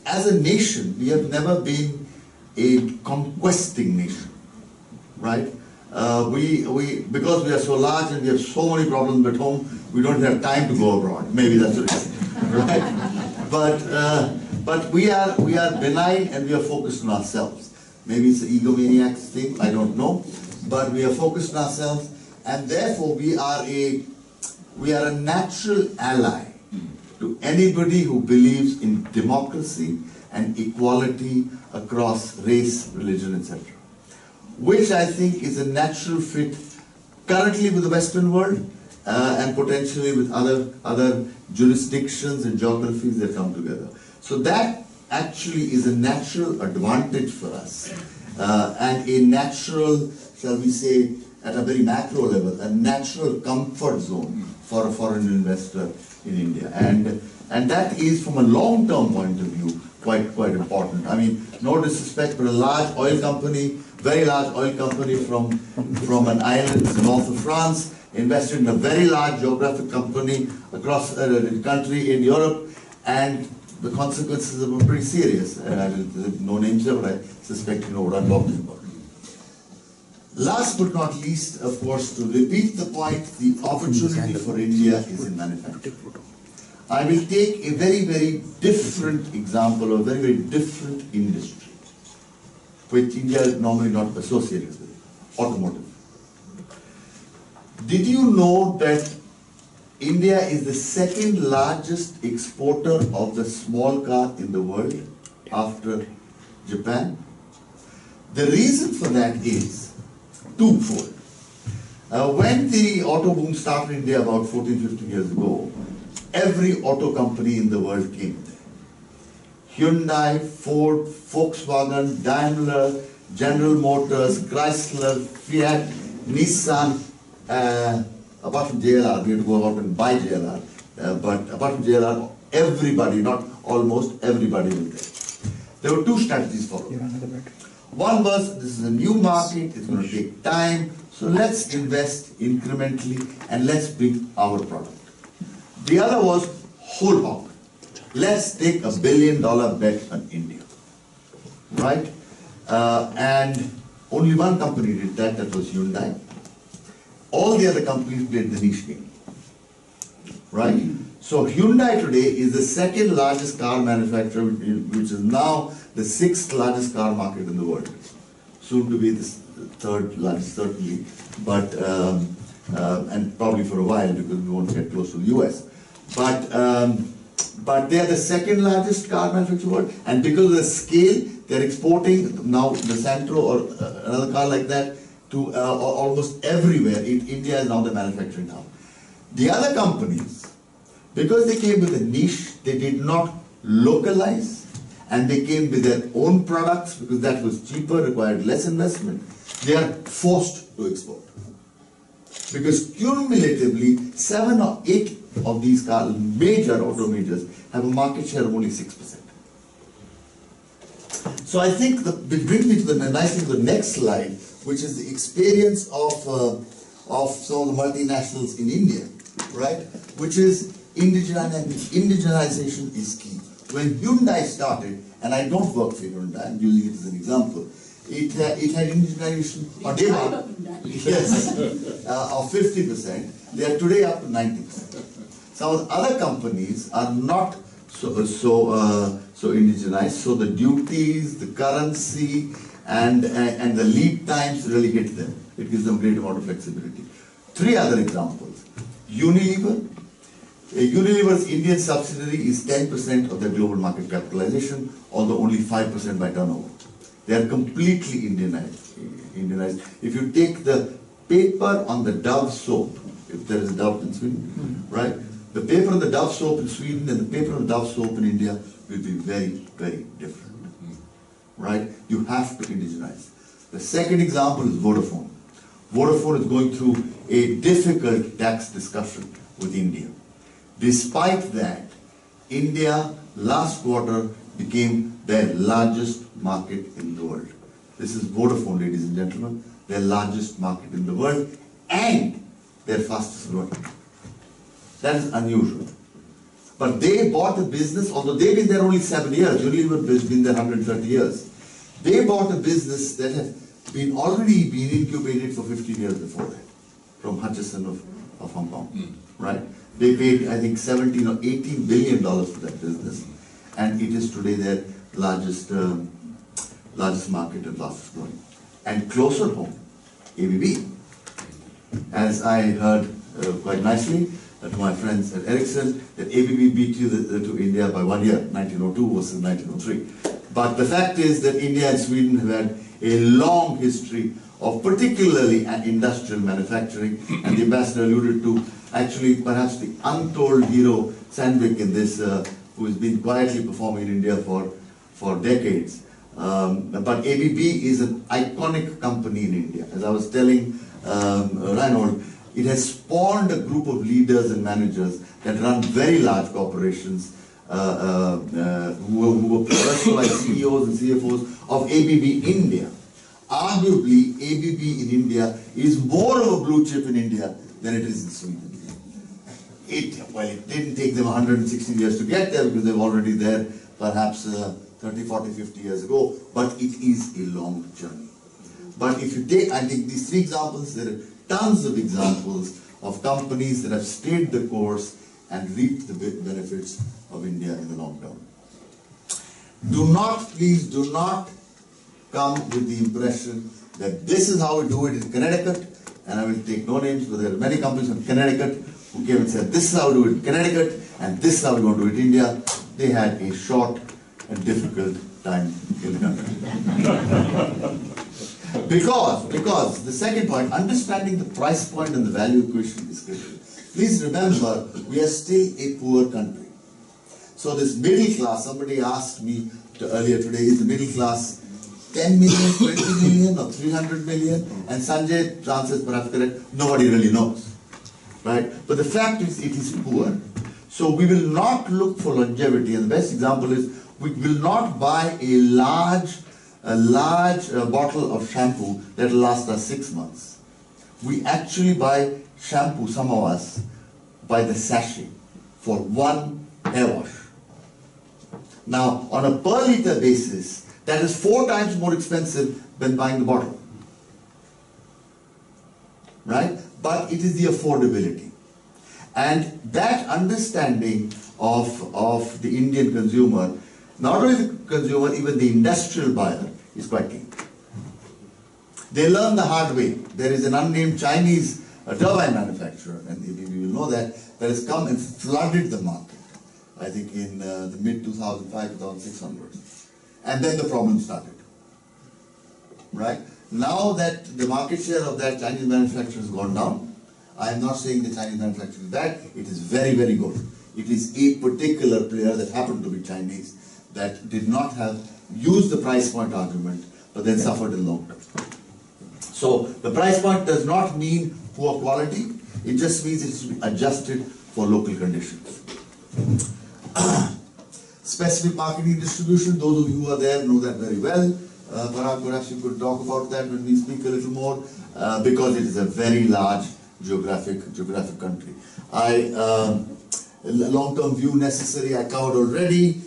Speaker 8: as a nation, we have never been a conquesting nation, right? Because we are so large and we have so many problems at home, we don't have time to go abroad. Maybe that's the reason, right? But we are benign and we are focused on ourselves. Maybe it's an egomaniac thing, I don't know. But we are focused on ourselves, and therefore we are a natural ally to anybody who believes in democracy and equality across race, religion, etc. Which I think is a natural fit currently with the Western world and potentially with other jurisdictions and geographies that come together. So that actually is a natural advantage for us and a natural, shall we say, at a very macro level, a natural comfort zone for a foreign investor in India. And that is, from a long-term point of view, quite important. I mean, no disrespect, but a large oil company, very large oil company from an island in the north of France, invested in a very large geographic company across the country in Europe, and the consequences were pretty serious. No names there, but I suspect you know what I'm talking about. Last but not least, of course, to repeat the point, the opportunity for India is in manufacturing. I will take a very, very different example of a very, very different industry, which India is normally not associated with, automotive. Did you know that India is the second largest exporter of the small car in the world after Japan? The reason for that is twofold. When the auto boom started in India about 14-15 years ago, every auto company in the world came there. Hyundai, Ford, Volkswagen, Daimler, General Motors, Chrysler, Fiat, Nissan, apart from JLR, we had to go out and buy JLR, but apart from JLR, everybody, not almost everybody was there. There were two strategies followed. One was, this is a new market, it's going to take time, so let's invest incrementally and let's bring our product. The other was whole hog. Let's take $1 billion bet on India, right? And only one company did that, that was Hyundai. All the other companies played the niche game, right? So Hyundai today is the second largest car manufacturer, which is now the 6th largest car market in the world. Soon to be the 3rd largest, certainly, but and probably for a while because we won't get close to the US. But they are the 2nd largest car manufacturer in the world, and because of the scale, they're exporting now the Santro or another car like that to almost everywhere. India is now the manufacturing hub. The other companies, because they came with a niche, they did not localize, and they came with their own products because that was cheaper, required less investment. They are forced to export. Because cumulatively, 7 or 8 of these cars, major auto majors, have a market share of only 6%. So I think it brings me to the nicely to the next slide, which is the experience of some of the multinationals in India, right? Which is indigenization is key. When Hyundai started, and I don't work for Hyundai, I'm using it as an example, it had indigenization on day one, yes, of 50%. They are today up to 90%. Some of the other companies are not so indigenized. So the duties, the currency, and the lead times really hit them. It gives them great amount of flexibility. 3 other examples. Unilever. Unilever's Indian subsidiary is 10% of their global market capitalization, although only 5% by turnover. They are completely Indianized. If you take the paper on the Dove soap, if there is a Dove in Sweden, right? The paper on the Dove soap in Sweden and the paper on the Dove soap in India will be very, very different, right? You have to indigenize. The second example is Vodafone. Vodafone is going through a difficult tax discussion with India. Despite that, India last quarter became their largest market in the world. This is Vodafone, ladies and gentlemen, their largest market in the world and their fastest growing. That is unusual. But they bought a business, although they've been there only 7 years, Unilever has been there 130 years. They bought a business that had already been incubated for 15 years before that, from Hutchison of Hong Kong, right? They paid, I think, 17 or 18 billion dollars for that business, and it is today their largest market and fastest growing. And closer home, ABB. As I heard quite nicely to my friends at Ericsson, that ABB beat you to India by 1 year, 1902 versus 1903. But the fact is that India and Sweden have had a long history of particularly industrial manufacturing, and the ambassador alluded to actually perhaps the untold hero Sandvik in this, who has been quietly performing in India for decades. But ABB is an iconic company in India. As I was telling Reinhold, it has spawned a group of leaders and managers that run very large corporations, who were personalized CEOs and CFOs of ABB India. Arguably, ABB in India is more of a blue chip in India than it is in Sweden. It didn't take them 160 years to get there because they were already there perhaps 30, 40, 50 years ago, but it is a long journey. But if you take, I think these 3 examples, there are tons of examples of companies that have stayed the course and reaped the benefits of India in the long term. Please do not come with the impression that this is how we do it in Connecticut, and I will take no names, but there are many companies in Connecticut who came and said, this is how we do it in Connecticut, and this is how we're going to do it in India. They had a short and difficult time in the country. Because the second point, understanding the price point and the value equation is critical. Please remember, we are still a poor country. So this middle class, somebody asked me earlier today, is the middle class 10 million, 20 million or 300 million? And Sanjay answers perhaps correct, nobody really knows. Right? But the fact is, it is poor. So we will not look for longevity, and the best example is, we will not buy a large bottle of shampoo that will last us 6 months. We actually buy shampoo, some of us, by the sachet for 1 hair wash. Now, on a per litre basis, that is 4 times more expensive than buying the bottle. Right? But it is the affordability. And that understanding of the Indian consumer, not only the consumer, even the industrial buyer, is quite key. They learn the hard way. There is an unnamed Chinese turbine manufacturer, and maybe you will know that has come and flooded the market, I think in the mid-2005, 2006 onwards. And then the problem started. Right? Now that the market share of that Chinese manufacturer has gone down, I am not saying the Chinese manufacturer is bad, it is very, very good. It is a particular player that happened to be Chinese that did not have used the price point argument, but then suffered in long term. So the price point does not mean poor quality, it just means it should be adjusted for local conditions. Specific marketing distribution, those of you who are there know that very well. Perhaps you could talk about that when we speak a little more, because it is a very large geographic country. Long-term view necessary, I covered already.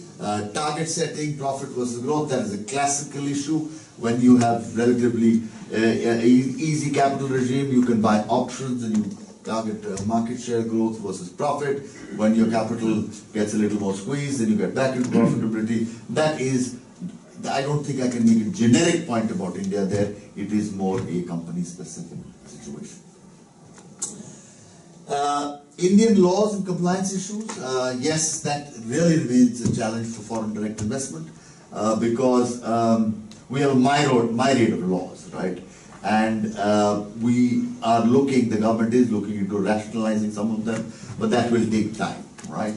Speaker 8: Target setting, profit versus growth, that is a classical issue. When you have relatively easy capital regime, you can buy options and you target market share growth versus profit. When your capital gets a little more squeezed, then you get back into profitability. That is, I don't think I can make a generic point about India there. It is more a company-specific situation. Indian laws and compliance issues, yes, that really remains a challenge for foreign direct investment because we have a myriad of laws, right? And we are looking, the government is looking into rationalizing some of them, but that will take time, right?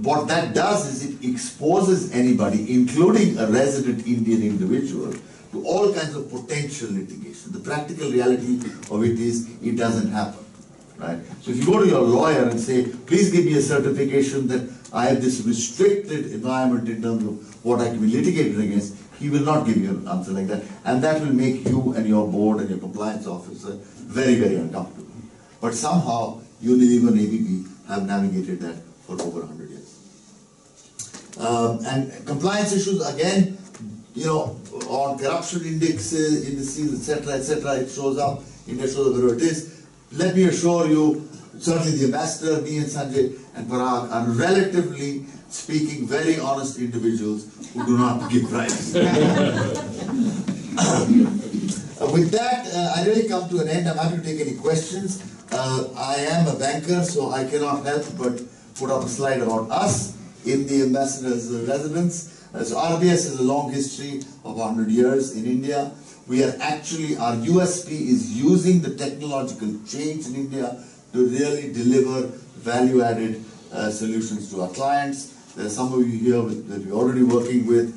Speaker 8: What that does is it exposes anybody, including a resident Indian individual, to all kinds of potential litigation. The practical reality of it is it doesn't happen, right? So if you go to your lawyer and say, please give me a certification that I have this restricted environment in terms of what I can be litigated against, he will not give you an answer like that. And that will make you and your board and your compliance officer very, very uncomfortable. But somehow Unilever and ABB have navigated that for over 100 years. And compliance issues, again, you know, on corruption indices, etc., it shows up. India shows up where it is. Let me assure you, certainly the ambassador, me and Sanjay and Parag are relatively speaking very honest individuals who do not give bribes. With that, I really come to an end. I'm happy to take any questions. I am a banker, so I cannot help but put up a slide about us in the ambassador's residence. So RBS has a long history of 100 years in India. We are actually, our USP is using the technological change in India to really deliver value-added solutions to our clients. There are some of you here that we're already working with,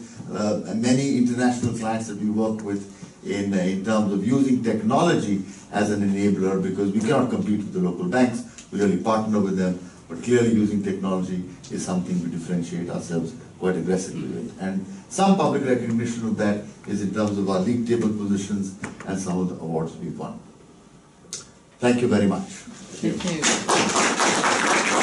Speaker 8: many international clients that we work with in terms of using technology as an enabler, because we cannot compete with the local banks. We really partner with them, but clearly using technology is something we differentiate ourselves quite aggressively with. And some public recognition of that is in terms of our league table positions and some of the awards we've won. Thank you very much.
Speaker 1: Thank you.